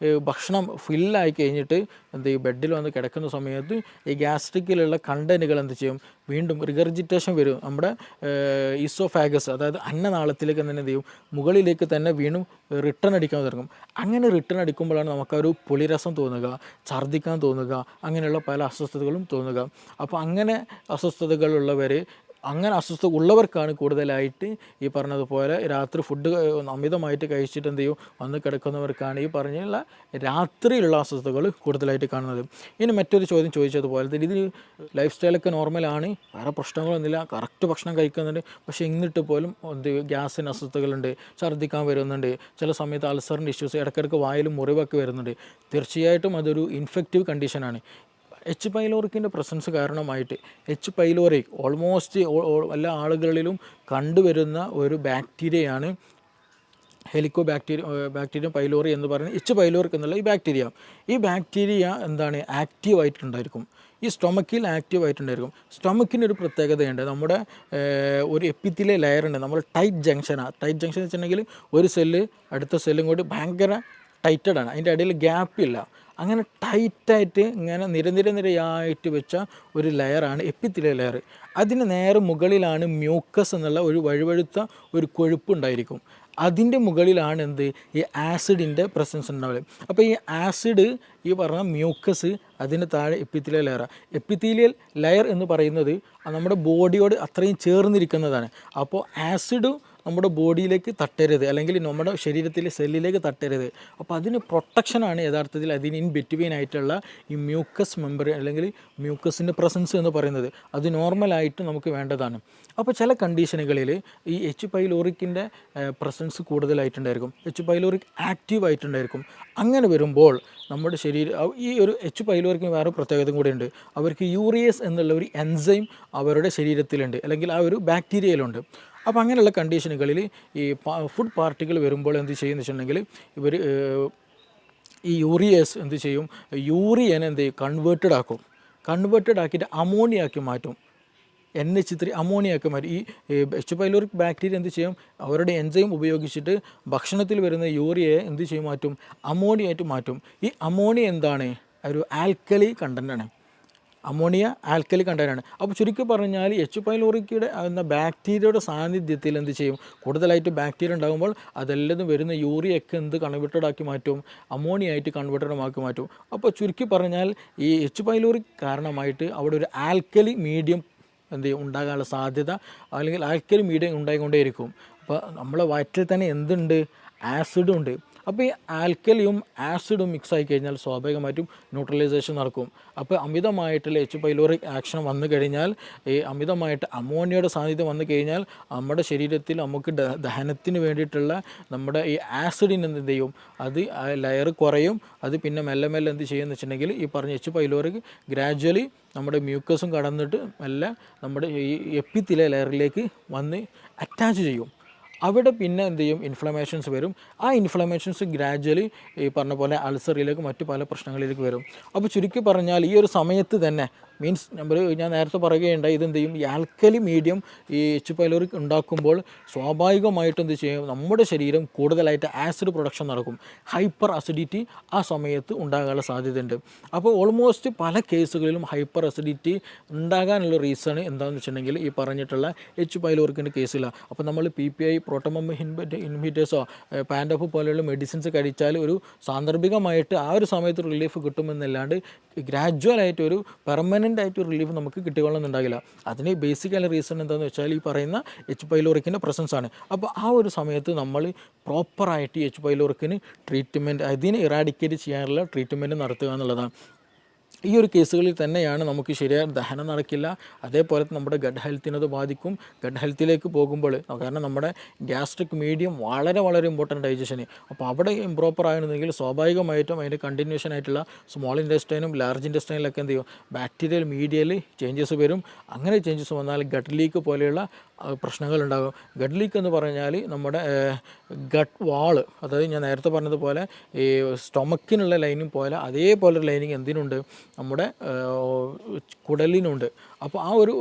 ഭക്ഷണം ഫില്ലായി കഴിഞ്ഞിട്ട് എന്ത് ചെയ്യും, ബെഡിൽ വന്ന് കിടക്കുന്ന സമയത്ത് ഈ ഗ്യാസ്ട്രിക്കിലുള്ള കണ്ടൻറ്റുകൾ എന്ത് ചെയ്യും, വീണ്ടും റിഗർജിറ്റേഷൻ വരും. നമ്മുടെ ഈസോഫാഗസ്, അതായത് അന്നനാളത്തിലേക്ക് തന്നെ എന്ത് ചെയ്യും, മുകളിലേക്ക് തന്നെ വീണ്ടും റിട്ടേൺ അടിക്കാൻ തുടങ്ങും. അങ്ങനെ റിട്ടേൺ അടിക്കുമ്പോഴാണ് നമുക്കൊരു പുളിരസം തോന്നുക, ഛർദ്ദിക്കാൻ തോന്നുക, അങ്ങനെയുള്ള പല അസ്വസ്ഥതകളും തോന്നുക. അപ്പോൾ അങ്ങനെ അസ്വസ്ഥതകളുള്ളവർ അങ്ങനെ അസ്വസ്ഥത ഉള്ളവർക്കാണ് കൂടുതലായിട്ട് ഈ പറഞ്ഞതുപോലെ രാത്രി ഫുഡ് അമിതമായിട്ട് കഴിച്ചിട്ട് എന്ത് ചെയ്യും വന്ന് കിടക്കുന്നവർക്കാണ് ഈ പറഞ്ഞുള്ള രാത്രിയിലുള്ള അസ്വസ്ഥതകൾ കൂടുതലായിട്ട് കാണുന്നത്. ഇനി മറ്റൊരു ചോദ്യം ചോദിച്ചതുപോലെ തന്നെ ഇതിൽ ലൈഫ് സ്റ്റൈലൊക്കെ നോർമലാണ്, വേറെ പ്രശ്നങ്ങളൊന്നുമില്ല, കറക്റ്റ് ഭക്ഷണം കഴിക്കുന്നുണ്ട്, പക്ഷേ എന്നിട്ട് പോലും എന്ത് ഗ്യാസിന് അസ്വസ്ഥതകളുണ്ട്, ഛർദ്ദിക്കാൻ വരുന്നുണ്ട്, ചില സമയത്ത് അൾസറിൻ്റെ ഇഷ്യൂസ്, ഇടയ്ക്കിടയ്ക്ക് വായിലും മുറിവൊക്കെ വരുന്നുണ്ട്. തീർച്ചയായിട്ടും അതൊരു ഇൻഫെക്റ്റീവ് കണ്ടീഷനാണ്. എച്ച് പൈലോറിക്കിൻ്റെ പ്രസൻസ് കാരണമായിട്ട് എച്ച് പൈലോറി ഓൾമോസ്റ്റ് എല്ലാ ആളുകളിലും കണ്ടുവരുന്ന ഒരു ബാക്ടീരിയയാണ് ബാക്ടീരിയം പൈലോറി എന്ന് പറയുന്നത്. എച്ച് പൈലോറിക് എന്നുള്ള ഈ ബാക്ടീരിയ എന്താണ് ആക്റ്റീവായിട്ടുണ്ടായിരിക്കും, ഈ സ്റ്റൊമക്കിൽ ആക്റ്റീവായിട്ടുണ്ടായിരിക്കും. സ്റ്റൊമക്കിനൊരു പ്രത്യേകതയുണ്ട്, നമ്മുടെ ഒരു എപ്പിത്തിലെ ലെയറുണ്ട്, നമ്മൾ ടൈറ്റ് ജംഗ്ഷൻ എന്ന് വെച്ചിട്ടുണ്ടെങ്കിൽ ഒരു സെല്ല് അടുത്ത സെല്ലും കൂടി ഭയങ്കര ടൈറ്റഡാണ്, അതിൻ്റെ ഇടയിൽ ഗ്യാപ്പില്ല. അങ്ങനെ ടൈറ്റായിട്ട് ഇങ്ങനെ നിരയായിട്ട് വെച്ച ഒരു ലെയറാണ് എപ്പിത്തിലെ ലെയർ. അതിന് നേരെ മുകളിലാണ് മ്യൂക്കസ് എന്നുള്ള ഒരു വഴുവഴുത്ത ഒരു കൊഴുപ്പുണ്ടായിരിക്കും. അതിൻ്റെ മുകളിലാണ് എന്ത് ഈ ആസിഡിൻ്റെ പ്രസൻസ് ഉണ്ടാവുക. അപ്പോൾ ഈ ആസിഡ് ഈ പറഞ്ഞ മ്യൂക്കസ് അതിന് താഴെ എപ്പിത്തീലിയൽ ലെയറാണ്. എപ്പിത്തീലിയൽ ലെയർ എന്ന് പറയുന്നത് നമ്മുടെ ബോഡിയോട് അത്രയും ചേർന്നിരിക്കുന്നതാണ്. അപ്പോൾ ആസിഡ് നമ്മുടെ ബോഡിയിലേക്ക് തട്ടരുത്, അല്ലെങ്കിൽ നമ്മുടെ ശരീരത്തിലെ സെല്ലിലേക്ക് തട്ടരുത്. അപ്പോൾ അതിന് പ്രൊട്ടക്ഷനാണ് യഥാർത്ഥത്തിൽ അതിന് ഇൻ ബിറ്റ്വീൻ ആയിട്ടുള്ള ഈ മ്യൂക്കസ് മെമ്പർ അല്ലെങ്കിൽ മ്യൂക്കസിൻ്റെ പ്രസൻസ് എന്ന് പറയുന്നത്. അത് നോർമലായിട്ട് നമുക്ക് വേണ്ടതാണ്. അപ്പോൾ ചില കണ്ടീഷനുകളിൽ ഈ എച്ച് പൈലോറിക്കിൻ്റെ പ്രസൻസ് കൂടുതലായിട്ടുണ്ടായിരിക്കും, എച്ച് പൈലോറിക് ആക്റ്റീവായിട്ടുണ്ടായിരിക്കും. അങ്ങനെ വരുമ്പോൾ നമ്മുടെ ഈ ഒരു എച്ച് പൈലോറിക്കിന് വേറെ പ്രത്യേകത കൂടെയുണ്ട്. അവർക്ക് യൂറിയസ് എന്നുള്ള ഒരു എൻസൈം അവരുടെ ശരീരത്തിലുണ്ട്, അല്ലെങ്കിൽ ആ ഒരു ബാക്ടീരിയയിലുണ്ട്. അപ്പോൾ അങ്ങനെയുള്ള കണ്ടീഷനുകളിൽ ഈ ഫുഡ് പാർട്ടിക്കിൾ വരുമ്പോൾ എന്ത് ചെയ്യുമെന്ന് വെച്ചിട്ടുണ്ടെങ്കിൽ ഇവർ ഈ യൂറിയസ് എന്ത് ചെയ്യും, യൂറിയനെ എന്ത് ചെയ്യും, കൺവേർട്ടഡ് ആക്കിയിട്ട് അമോണിയാക്കി മാറ്റും. NH3 അമോണിയാക്കി മാറ്റും. ഈ എച്ച് പൈലോറിക് ബാക്ടീരിയ എന്ത് ചെയ്യും, അവരുടെ എൻസൈം ഉപയോഗിച്ചിട്ട് ഭക്ഷണത്തിൽ വരുന്ന യൂറിയയെ എന്ത് ചെയ്യും, മാറ്റും, അമോണിയായിട്ട് മാറ്റും. ഈ അമോണിയ എന്താണ്, ഒരു ആൽക്കലി കണ്ടൻ്റാണ്, അമോണിയ ആൽക്കലി കണ്ടൻ്റാണ്. അപ്പോൾ ചുരുക്കി പറഞ്ഞാൽ എച്ച് പൈലോറിക്കയുടെ എന്ന ബാക്ടീരിയയുടെ സാന്നിധ്യത്തിൽ എന്ത് ചെയ്യും, കൂടുതലായിട്ട് ബാക്ടീരിയ ഉണ്ടാകുമ്പോൾ അതെല്ലാം വരുന്ന യൂറിയൊക്കെ എന്ത് കൺവേർട്ടഡ് ആക്കി മാറ്റും, അമോണിയ ആയിട്ട് കൺവേർട്ടഡ് ആക്കി മാറ്റും. അപ്പോൾ ചുരുക്കി പറഞ്ഞാൽ ഈ എച്ച് പൈലോറിക് കാരണമായിട്ട് അവിടെ ഒരു ആൽക്കലി മീഡിയം എന്ത് ചെയ്യും ഉണ്ടാകാനുള്ള സാധ്യത, അല്ലെങ്കിൽ ആൽക്കലി മീഡിയം ഉണ്ടായിക്കൊണ്ടേയിരിക്കും. അപ്പോൾ നമ്മളെ വയറ്റിൽ തന്നെ എന്തുണ്ട്, ആസിഡും ഉണ്ട്. അപ്പോൾ ഈ ആൽക്കലിയും ആസിഡും മിക്സ് ആയി കഴിഞ്ഞാൽ സ്വാഭാവികമായിട്ടും ന്യൂട്രലൈസേഷൻ നടക്കും. അപ്പോൾ അമിതമായിട്ടുള്ള എച്ച് പൈലോറിക് ആക്ഷൻ വന്നു കഴിഞ്ഞാൽ, ഈ അമിതമായിട്ട് അമോണിയയുടെ സാന്നിധ്യം വന്നു കഴിഞ്ഞാൽ നമ്മുടെ ശരീരത്തിൽ നമുക്ക് ദഹനത്തിന് വേണ്ടിയിട്ടുള്ള നമ്മുടെ ഈ ആസിഡിന് എന്ത് ചെയ്യും, അത് ലെയർ കുറയും. അത് പിന്നെ മെല്ലെ എന്ത് ചെയ്യുമെന്ന് വെച്ചിട്ടുണ്ടെങ്കിൽ ഈ പറഞ്ഞ എച്ച് പൈലോറിക് ഗ്രാജ്വലി നമ്മുടെ മ്യൂക്കസും കടന്നിട്ട് മെല്ലെ നമ്മുടെ ഈ എപ്പിത്തീലിയൽ ലെയറിലേക്ക് വന്ന് അറ്റാച്ച് ചെയ്യും. അവിടെ പിന്നെ എന്ത് ചെയ്യും, ഇൻഫ്ലമേഷൻസ് വരും. ആ ഇൻഫ്ലമേഷൻസ് ഗ്രാജ്വലി ഈ പറഞ്ഞ പോലെ അൾസറിലേക്ക് മറ്റു പല പ്രശ്നങ്ങളിലേക്ക് വരും. അപ്പോൾ ചുരുക്കി പറഞ്ഞാൽ ഈ ഒരു സമയത്ത് തന്നെ മീൻസ് ഞാൻ നേരത്തെ പറയുകയുണ്ടായി, ഇതെന്ത് ചെയ്യും, ഈ ആൽക്കലി മീഡിയം ഈ എച്ച് പൈലോറിക് ഉണ്ടാക്കുമ്പോൾ സ്വാഭാവികമായിട്ടും എന്ത് ചെയ്യും, നമ്മുടെ ശരീരം കൂടുതലായിട്ട് ആസിഡ് പ്രൊഡക്ഷൻ നടക്കും. ഹൈപ്പർ അസിഡിറ്റി ആ സമയത്ത് ഉണ്ടാകാനുള്ള സാധ്യതയുണ്ട്. അപ്പോൾ ഓൾമോസ്റ്റ് പല കേസുകളിലും ഹൈപ്പർ അസിഡിറ്റി ഉണ്ടാകാനുള്ള റീസൺ എന്താണെന്ന് വെച്ചിട്ടുണ്ടെങ്കിൽ ഈ പറഞ്ഞിട്ടുള്ള എച്ച് പൈലോറിക്കിൻ്റെ കേസില്ല. അപ്പോൾ നമ്മൾ PPI പ്രോട്ടോമം ഇൻഹിബിറ്റേഴ്സോ പാൻഡോഫ് പോലെയുള്ള മെഡിസിൻസ് കഴിച്ചാൽ ഒരു സാന്ദർഭികമായിട്ട് ആ ഒരു സമയത്ത് റിലീഫ് കിട്ടുമെന്നല്ലാണ്ട് ഗ്രാജ്വലായിട്ട് ഒരു പെർമനൻ്റ് ആയിട്ട് റിലീഫ് നമുക്ക് കിട്ടിക്കൊള്ളുന്നുണ്ടാകില്ല. അതിന് ബേസിക്കലി റീസൺ എന്താണെന്ന് വെച്ചാൽ ഈ പറയുന്ന എച്ച് പൈലോറിക്കിൻ്റെ പ്രസൻസ് ആണ്. അപ്പോൾ ആ ഒരു സമയത്ത് നമ്മൾ പ്രോപ്പറായിട്ട് എച്ച് പൈലോറിക്കിന് ട്രീറ്റ്മെൻറ്റ്, അതിനെ ഇറാഡിക്കേറ്റ് ചെയ്യാനുള്ള ട്രീറ്റ്മെൻറ്റ് നടത്തുക എന്നുള്ളതാണ്. ഈ ഒരു കേസുകളിൽ തന്നെയാണ് നമുക്ക് ശരിയായ ദഹനം നടക്കില്ല, അതേപോലെ നമ്മുടെ ഗഡ് ഹെൽത്തിനത് ബാധിക്കും. ഗഡ് ഹെൽത്തിലേക്ക് പോകുമ്പോൾ, കാരണം നമ്മുടെ ഗ്യാസ്ട്രിക് മീഡിയം വളരെ ഇമ്പോർട്ടൻ്റ് ഡൈജഷന്. അപ്പോൾ അവിടെ ഇംപ്രോപ്പർ ആയിരുന്നെങ്കിൽ സ്വാഭാവികമായിട്ടും അതിൻ്റെ കണ്ടിന്യൂഷൻ ആയിട്ടുള്ള സ്മോൾ ഇൻറ്റെസ്റ്റൈനും ലാർജ് ഇൻറ്റെസ്റ്റൈനിലൊക്കെ എന്ത് ചെയ്യും, ബാക്ടീരിയൽ മീഡിയയിൽ ചേഞ്ചസ് വരും. അങ്ങനെ ചേഞ്ചസ് വന്നാൽ ഗട്ട് ലീക്ക് പോലെയുള്ള പ്രശ്നങ്ങളുണ്ടാകും. ഗട്ട് ലീക്ക് എന്ന് പറഞ്ഞാൽ നമ്മുടെ ഗട്ട് വാള്, അതായത് ഞാൻ നേരത്തെ പറഞ്ഞതുപോലെ ഈ സ്റ്റൊമക്കിനുള്ള ലൈനിങ് പോലെ അതേപോലെ ലൈനിങ് എന്തിനുണ്ട്, നമ്മുടെ കുടലിനുണ്ട്. അപ്പോൾ ആ ഒരു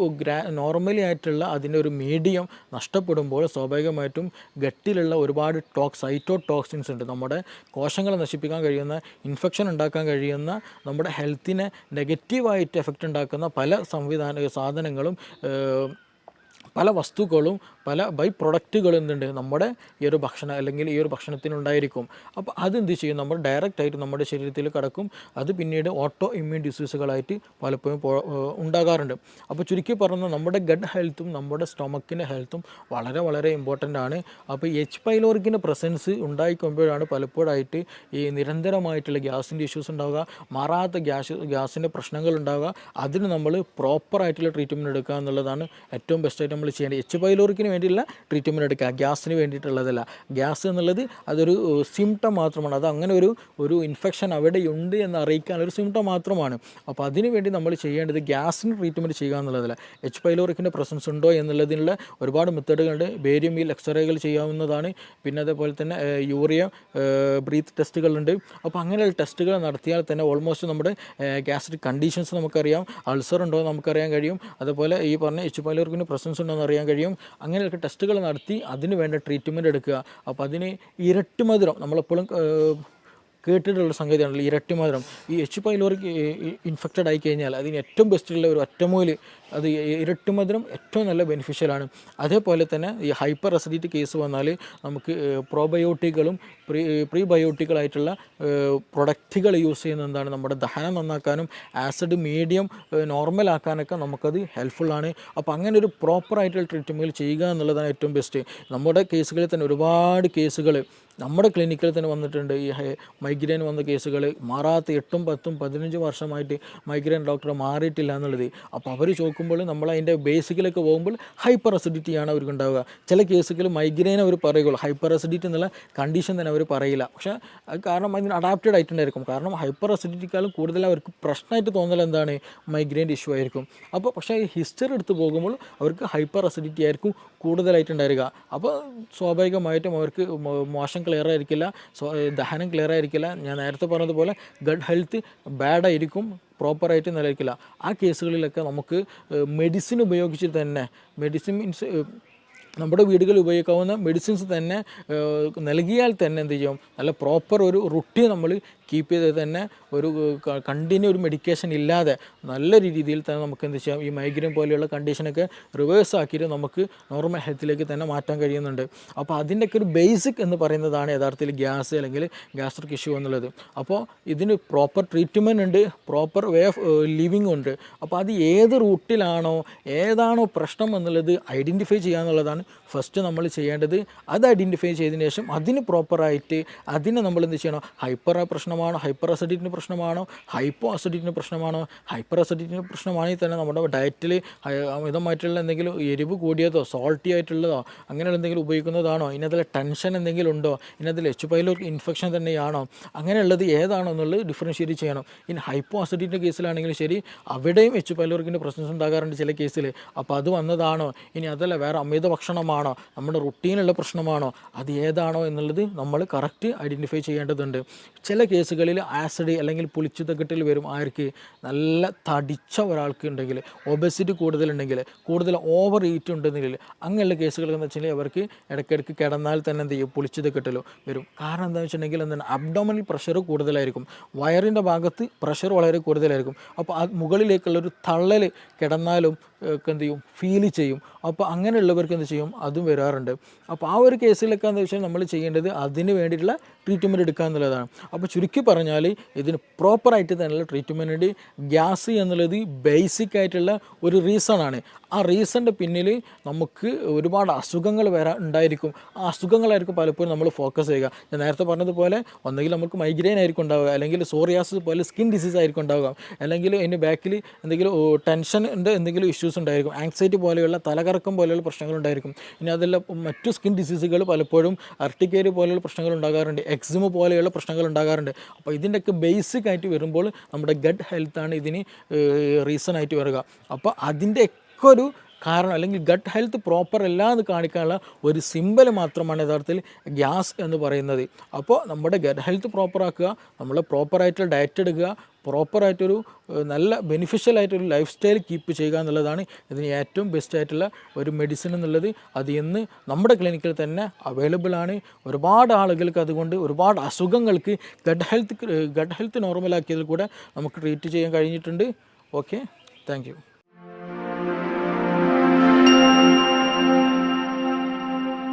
നോർമലി ആയിട്ടുള്ള അതിൻ്റെ ഒരു മീഡിയം നഷ്ടപ്പെടുമ്പോൾ സ്വാഭാവികമായിട്ടും ഗട്ടിലുള്ള ഒരുപാട് സൈറ്റോടോക്സിൻസ് ഉണ്ട്, നമ്മുടെ കോശങ്ങളെ നശിപ്പിക്കാൻ കഴിയുന്ന, ഇൻഫെക്ഷൻ ഉണ്ടാക്കാൻ കഴിയുന്ന, നമ്മുടെ ഹെൽത്തിനെ നെഗറ്റീവായിട്ട് എഫക്റ്റ് ഉണ്ടാക്കുന്ന പല സാധനങ്ങളും, പല വസ്തുക്കളും പല ബൈ പ്രൊഡക്റ്റുകൾ എന്തുണ്ട് നമ്മുടെ ഈ ഒരു ഭക്ഷണം അല്ലെങ്കിൽ ഈ ഒരു ഭക്ഷണത്തിനുണ്ടായിരിക്കും. അപ്പോൾ അതെന്ത് ചെയ്യും, നമ്മൾ ഡയറക്റ്റായിട്ട് നമ്മുടെ ശരീരത്തിൽ കടക്കും. അത് പിന്നീട് ഓട്ടോ ഇമ്മ്യൂൺ ഡിസീസുകളായിട്ട് പലപ്പോഴും ഉണ്ടാകാറുണ്ട്. അപ്പോൾ ചുരുക്കി പറഞ്ഞാൽ നമ്മുടെ ഗട്ട് ഹെൽത്തും നമ്മുടെ സ്റ്റൊമക്കിൻ്റെ ഹെൽത്തും വളരെ വളരെ ഇമ്പോർട്ടൻ്റ് ആണ്. അപ്പോൾ എച്ച് പൈലോറിക്കിൻ്റെ പ്രസൻസ് ഉണ്ടായിക്കൊമ്പോഴാണ് പലപ്പോഴായിട്ട് ഈ നിരന്തരമായിട്ടുള്ള ഗ്യാസിൻ്റെ ഇഷ്യൂസ് ഉണ്ടാവുക, മാറാത്ത ഗ്യാസിൻ്റെ പ്രശ്നങ്ങൾ ഉണ്ടാവുക. അതിന് നമ്മൾ പ്രോപ്പറായിട്ടുള്ള ട്രീറ്റ്മെൻറ്റ് എടുക്കുക എന്നുള്ളതാണ് ഏറ്റവും ബെസ്റ്റായിട്ട് നമ്മൾ ചെയ്യേണ്ടത്. എച്ച് പൈലോറിക്കിന് വേണ്ടിയുള്ള ട്രീറ്റ്മെൻറ്റ് എടുക്കുക, ഗ്യാസിന് വേണ്ടിയിട്ടുള്ളതല്ല. ഗ്യാസ് എന്നുള്ളത് അതൊരു സിംറ്റം മാത്രമാണ്. അത് അങ്ങനെ ഒരു ഇൻഫെക്ഷൻ അവിടെയുണ്ട് എന്ന് അറിയിക്കാനൊരു സിംറ്റം മാത്രമാണ്. അപ്പോൾ അതിന് വേണ്ടി നമ്മൾ ചെയ്യേണ്ടത് ഗ്യാസിന് ട്രീറ്റ്മെൻറ്റ് ചെയ്യുക എന്നുള്ളതല്ല. എച്ച് പൈലോറിക്കിൻ്റെ പ്രസൻസ് ഉണ്ടോ എന്നുള്ളതിനുള്ള ഒരുപാട് മെത്തേഡുകളുണ്ട്. ബേരിയം വീൽ എക്സ്റേകൾ ചെയ്യാവുന്നതാണ്. പിന്നെ അതേപോലെ തന്നെ യൂറിയ ബ്രീത്ത് ടെസ്റ്റുകളുണ്ട്. അപ്പോൾ അങ്ങനെയുള്ള ടെസ്റ്റുകൾ നടത്തിയാൽ തന്നെ ഓൾമോസ്റ്റ് നമ്മുടെ ഗ്യാസ്ട്രിക് കണ്ടീഷൻസ് നമുക്കറിയാം, അൾസർ ഉണ്ടോ എന്ന് നമുക്കറിയാൻ കഴിയും. അതുപോലെ ഈ പറഞ്ഞ എച്ച് പൈലോറിക്കിൻ്റെ പ്രസൻസ് ഉണ്ടോ എന്ന് അറിയാൻ കഴിയും. അങ്ങനെയൊക്കെ ടെസ്റ്റുകൾ നടത്തി അതിന് വേണ്ട ട്രീറ്റ്മെൻറ്റ് എടുക്കുക. അപ്പോൾ അതിന് ഇരട്ടി മധുരം നമ്മളെപ്പോഴും കേട്ടിട്ടുള്ള സംഗതിയാണല്ലോ ഇരട്ടി മധുരം. ഈ എച്ച് പൈലോറിക് ഇൻഫെക്റ്റഡ് ആയി കഴിഞ്ഞാൽ അതിന് ഏറ്റവും ബെസ്റ്റുള്ള ഒരു ഒറ്റമൂല്, അത് ഇരട്ടി മധുരം ഏറ്റവും നല്ല ബെനിഫിഷ്യലാണ്. അതേപോലെ തന്നെ ഈ ഹൈപ്പർ അസിഡിറ്റി കേസ് വന്നാൽ നമുക്ക് പ്രോബയോട്ടിക്കുകളും പ്രീബയോട്ടിക്കുകളായിട്ടുള്ള പ്രൊഡക്റ്റുകൾ യൂസ് ചെയ്യുന്നത് എന്താണ്, നമ്മുടെ ദഹനം നന്നാക്കാനും ആസിഡ് മീഡിയം നോർമലാക്കാനൊക്കെ നമുക്കത് ഹെൽപ്ഫുള്ളാണ്. അപ്പോൾ അങ്ങനെ ഒരു പ്രോപ്പറായിട്ടുള്ള ട്രീറ്റ്മെൻറ്റ് ചെയ്യുക എന്നുള്ളതാണ് ഏറ്റവും ബെസ്റ്റ്. നമ്മുടെ കേസുകളിൽ തന്നെ ഒരുപാട് കേസുകൾ നമ്മുടെ ക്ലിനിക്കിൽ തന്നെ വന്നിട്ടുണ്ട്. ഈ മൈഗ്രെയിൻ വന്ന കേസുകൾ മാറാത്ത 8, 10, 15 വർഷമായിട്ട് മൈഗ്രെയിൻ ഡോക്ടർ മാറിയിട്ടില്ല എന്നുള്ളത്. അപ്പോൾ അവർ ചോദിക്കുമ്പോൾ നമ്മൾ അതിൻ്റെ ബേസിക്കിലേക്ക് പോകുമ്പോൾ ഹൈപ്പർ അസിഡിറ്റിയാണ് അവർക്ക് ഉണ്ടാവുക. ചില കേസുകൾ മൈഗ്രെയിൻ അവർ പറയുള്ളൂ, ഹൈപ്പർ അസിഡിറ്റി എന്നുള്ള കണ്ടീഷൻ തന്നെ അവർ പറയില്ല. പക്ഷേ അത് കാരണം അതിന് അഡാപ്റ്റഡ് ആയിട്ടുണ്ടായിരിക്കും. കാരണം ഹൈപ്പർ അസിഡിറ്റിക്കാളും കൂടുതൽ അവർക്ക് പ്രശ്നമായിട്ട് തോന്നൽ എന്താണ്, മൈഗ്രെയിൻ്റെ ഇഷ്യൂ ആയിരിക്കും. അപ്പോൾ പക്ഷേ ഈ ഹിസ്റ്ററി എടുത്ത് പോകുമ്പോൾ അവർക്ക് ഹൈപ്പർ അസിഡിറ്റി ആയിരിക്കും കൂടുതലായിട്ടുണ്ടായിരിക. അപ്പോൾ സ്വാഭാവികമായിട്ടും അവർക്ക് മോശം ക്ലിയർ ആയിരിക്കില്ല, ദഹനം ക്ലിയർ ആയിരിക്കില്ല. ഞാൻ നേരത്തെ പറഞ്ഞതുപോലെ ഗട്ട് ഹെൽത്ത് ബാഡായിരിക്കും, പ്രോപ്പറായിട്ട് നിലനിൽക്കില്ല. ആ കേസുകളിലൊക്കെ നമുക്ക് മെഡിസിൻ ഉപയോഗിച്ചിട്ട് തന്നെ, മെഡിസിൻ മീൻസ് നമ്മുടെ വീടുകളിൽ ഉപയോഗിക്കാവുന്ന മെഡിസിൻസ് തന്നെ നൽകിയാൽ തന്നെ എന്ത് ചെയ്യും, നല്ല പ്രോപ്പർ ഒരു റുട്ടീൻ നമ്മൾ കീപ്പ് ചെയ്ത് തന്നെ ഒരു കണ്ടിന്യൂ ഒരു മെഡിക്കേഷൻ ഇല്ലാതെ നല്ല രീതിയിൽ തന്നെ നമുക്ക് എന്ത് ചെയ്യാം, ഈ മൈഗ്രെയിൻ പോലെയുള്ള കണ്ടീഷനൊക്കെ റിവേഴ്സ് ആക്കിയിട്ട് നമുക്ക് നോർമൽ ഹെൽത്തിലേക്ക് തന്നെ മാറ്റാൻ കഴിയുന്നുണ്ട്. അപ്പോൾ അതിൻ്റെയൊക്കെ ഒരു ബേസിക് എന്ന് പറയുന്നതാണ് യഥാർത്ഥത്തിൽ ഗ്യാസ് അല്ലെങ്കിൽ ഗ്യാസ്ട്രിക് ഇഷ്യൂ എന്നുള്ളത്. അപ്പോൾ ഇതിന് പ്രോപ്പർ ട്രീറ്റ്മെൻറ്റ് ഉണ്ട്, പ്രോപ്പർ വേ ഓഫ് ലിവിങ് ഉണ്ട്. അപ്പോൾ അത് ഏത് റൂട്ടിലാണോ ഏതാണോ പ്രശ്നം എന്നുള്ളത് ഐഡൻറ്റിഫൈ ചെയ്യുക എന്നുള്ളതാണ് ഫസ്റ്റ് നമ്മൾ ചെയ്യേണ്ടത്. അത് ഐഡൻറ്റിഫൈ ചെയ്തതിന് ശേഷം അതിന് പ്രോപ്പറായിട്ട് അതിനെ നമ്മൾ എന്ത് ചെയ്യണം, പ്രശ്നമാണോ, ഹൈപ്പർ അസിഡിറ്റിൻ്റെ പ്രശ്നമാണോ, ഹൈപ്പോ അസിഡിറ്റിൻ്റെ പ്രശ്നമാണോ. ഹൈപ്പർ അസിഡിറ്റിൻ്റെ പ്രശ്നമാണെങ്കിൽ തന്നെ നമ്മുടെ ഡയറ്റിൽ അമിതമായിട്ടുള്ള എന്തെങ്കിലും എരിവ് കൂടിയതോ സോൾട്ടി ആയിട്ടുള്ളതോ അങ്ങനെയുള്ള എന്തെങ്കിലും ഉപയോഗിക്കുന്നതാണോ, ഇതിനകത്തിൽ ടെൻഷൻ എന്തെങ്കിലും ഉണ്ടോ, ഇതിനകത്തിൽ എച്ച് പൈലോറിക് ഇൻഫെക്ഷൻ തന്നെയാണോ, അങ്ങനെയുള്ളത് ഏതാണോ എന്നുള്ളത് ഡിഫറൻഷ്യേറ്റ് ചെയ്യണം. ഇനി ഹൈപ്പോ അസിഡിറ്റിൻ്റെ കേസിലാണെങ്കിലും ശരി, അവിടെയും എച്ച് പൈലോറിക്കിൻ്റെ പ്രശ്നം ഉണ്ടാകാറുണ്ട് ചില കേസിൽ. അപ്പോൾ അത് വന്നതാണോ, ഇനി അതല്ല വേറെ അമിത ഭക്ഷണമാണോ, നമ്മുടെ റുട്ടീനുള്ള പ്രശ്നമാണോ, അത് ഏതാണോ എന്നുള്ളത് നമ്മൾ കറക്റ്റ് ഐഡൻറ്റിഫൈ ചെയ്യേണ്ടതുണ്ട്. ചില കേസുകളിൽ ആസിഡ് അല്ലെങ്കിൽ പുളിച്ചുതക്കെട്ടിൽ വരും. ആർക്ക്, നല്ല തടിച്ച ഒരാൾക്ക് ഉണ്ടെങ്കിൽ, ഒബസിറ്റി കൂടുതലുണ്ടെങ്കിൽ, കൂടുതൽ ഓവർ ഈറ്റ് ഉണ്ടെങ്കിൽ, അങ്ങനെയുള്ള കേസുകൾ എന്ന് വെച്ചാൽ അവർക്ക് ഇടയ്ക്കിടയ്ക്ക് കിടന്നാൽ തന്നെ എന്ത് ചെയ്യും, പുളിച്ചുതക്കെട്ടിൽ വരും. കാരണം എന്താണെന്ന് വെച്ചിട്ടുണ്ടെങ്കിൽ എന്താണ്, അബ്ഡോമിനൽ പ്രഷർ കൂടുതലായിരിക്കും, വയറിൻ്റെ ഭാഗത്ത് പ്രഷർ വളരെ കൂടുതലായിരിക്കും. അപ്പോൾ ആ മുകളിലേക്കുള്ളൊരു തള്ളൽ കിടന്നാലും എന്ത് ചെയ്യും, ഫീൽ ചെയ്യും. അപ്പോൾ അങ്ങനെയുള്ളവർക്ക് എന്ത് ചെയ്യും, അതും വരാറുണ്ട്. അപ്പോൾ ആ ഒരു കേസിലൊക്കെ എന്താ വെച്ചാൽ നമ്മൾ ചെയ്യേണ്ടത് അതിന് വേണ്ടിയിട്ടുള്ള ട്രീറ്റ്മെൻറ്റ് എടുക്കുക എന്നുള്ളതാണ്. അപ്പോൾ ചുരുക്കി പറഞ്ഞാൽ ഇതിന് പ്രോപ്പറായിട്ട് തന്നെയുള്ള ട്രീറ്റ്മെൻറ്റ്. ഗ്യാസ് എന്നുള്ളത് ബേസിക് ആയിട്ടുള്ള ഒരു റീസണാണ്. ആ റീസണിൻ്റെ പിന്നിൽ നമുക്ക് ഒരുപാട് അസുഖങ്ങൾ ഉണ്ടായിരിക്കും. ആ അസുഖങ്ങളായിരിക്കും പലപ്പോഴും നമ്മൾ ഫോക്കസ് ചെയ്യുക. ഞാൻ നേരത്തെ പറഞ്ഞതുപോലെ ഒന്നെങ്കിൽ നമുക്ക് മൈഗ്രെയിൻ ആയിരിക്കും ഉണ്ടാവുക, അല്ലെങ്കിൽ സോറിയാസിസ് പോലെ സ്കിൻ ഡിസീസ് ആയിരിക്കും ഉണ്ടാവുക, അല്ലെങ്കിൽ അതിൻ്റെ ബാക്കിൽ എന്തെങ്കിലും ടെൻഷൻ്റെ എന്തെങ്കിലും ഇഷ്യൂസ് ഉണ്ടായിരിക്കും, ആങ്സൈറ്റി പോലെയുള്ള തലകറക്കം പോലെയുള്ള പ്രശ്നങ്ങൾ ഉണ്ടായിരിക്കും. ഇനി അതെല്ലാം മറ്റു സ്കിൻ ഡിസീസുകൾ പലപ്പോഴും അർട്ടിക്കേരി പോലെയുള്ള പ്രശ്നങ്ങൾ ഉണ്ടാകാറുണ്ട്, എക്സിമ പോലെയുള്ള പ്രശ്നങ്ങൾ ഉണ്ടാകാറുണ്ട്. അപ്പോൾ ഇതിൻ്റെയൊക്കെ ബേസിക് ആയിട്ട് വരുമ്പോൾ നമ്മുടെ ഗട്ട് ഹെൽത്താണ് ഇതിന് റീസൺ ആയിട്ട് വരിക. അപ്പോൾ അതിൻ്റെ ഒരു കാരണം അല്ലെങ്കിൽ ഗട്ട് ഹെൽത്ത് പ്രോപ്പർ അല്ല എന്ന് കാണിക്കാനുള്ള ഒരു സിമ്പൽ മാത്രമാണ് യഥാർത്ഥത്തിൽ ഗ്യാസ് എന്ന് പറയുന്നത്. അപ്പോൾ നമ്മുടെ ഗട്ട് ഹെൽത്ത് പ്രോപ്പറാക്കുക, നമ്മൾ പ്രോപ്പറായിട്ടുള്ള ഡയറ്റ് എടുക്കുക, പ്രോപ്പറായിട്ടൊരു നല്ല ബെനിഫിഷ്യലായിട്ടൊരു ലൈഫ് സ്റ്റൈൽ കീപ്പ് ചെയ്യുക എന്നുള്ളതാണ് ഇതിന് ഏറ്റവും ബെസ്റ്റ് ആയിട്ടുള്ള ഒരു മെഡിസിൻ എന്നുള്ളത്. അത് ഇന്ന് നമ്മുടെ ക്ലിനിക്കിൽ തന്നെ അവൈലബിൾ ആണ്. ഒരുപാട് ആളുകൾക്ക് അതുകൊണ്ട് ഒരുപാട് അസുഖങ്ങൾക്ക് ഗട്ട് ഹെൽത്ത് നോർമലാക്കിയതിൽ കൂടെ നമുക്ക് ട്രീറ്റ് ചെയ്യാൻ കഴിഞ്ഞിട്ടുണ്ട്. Okay, thank you.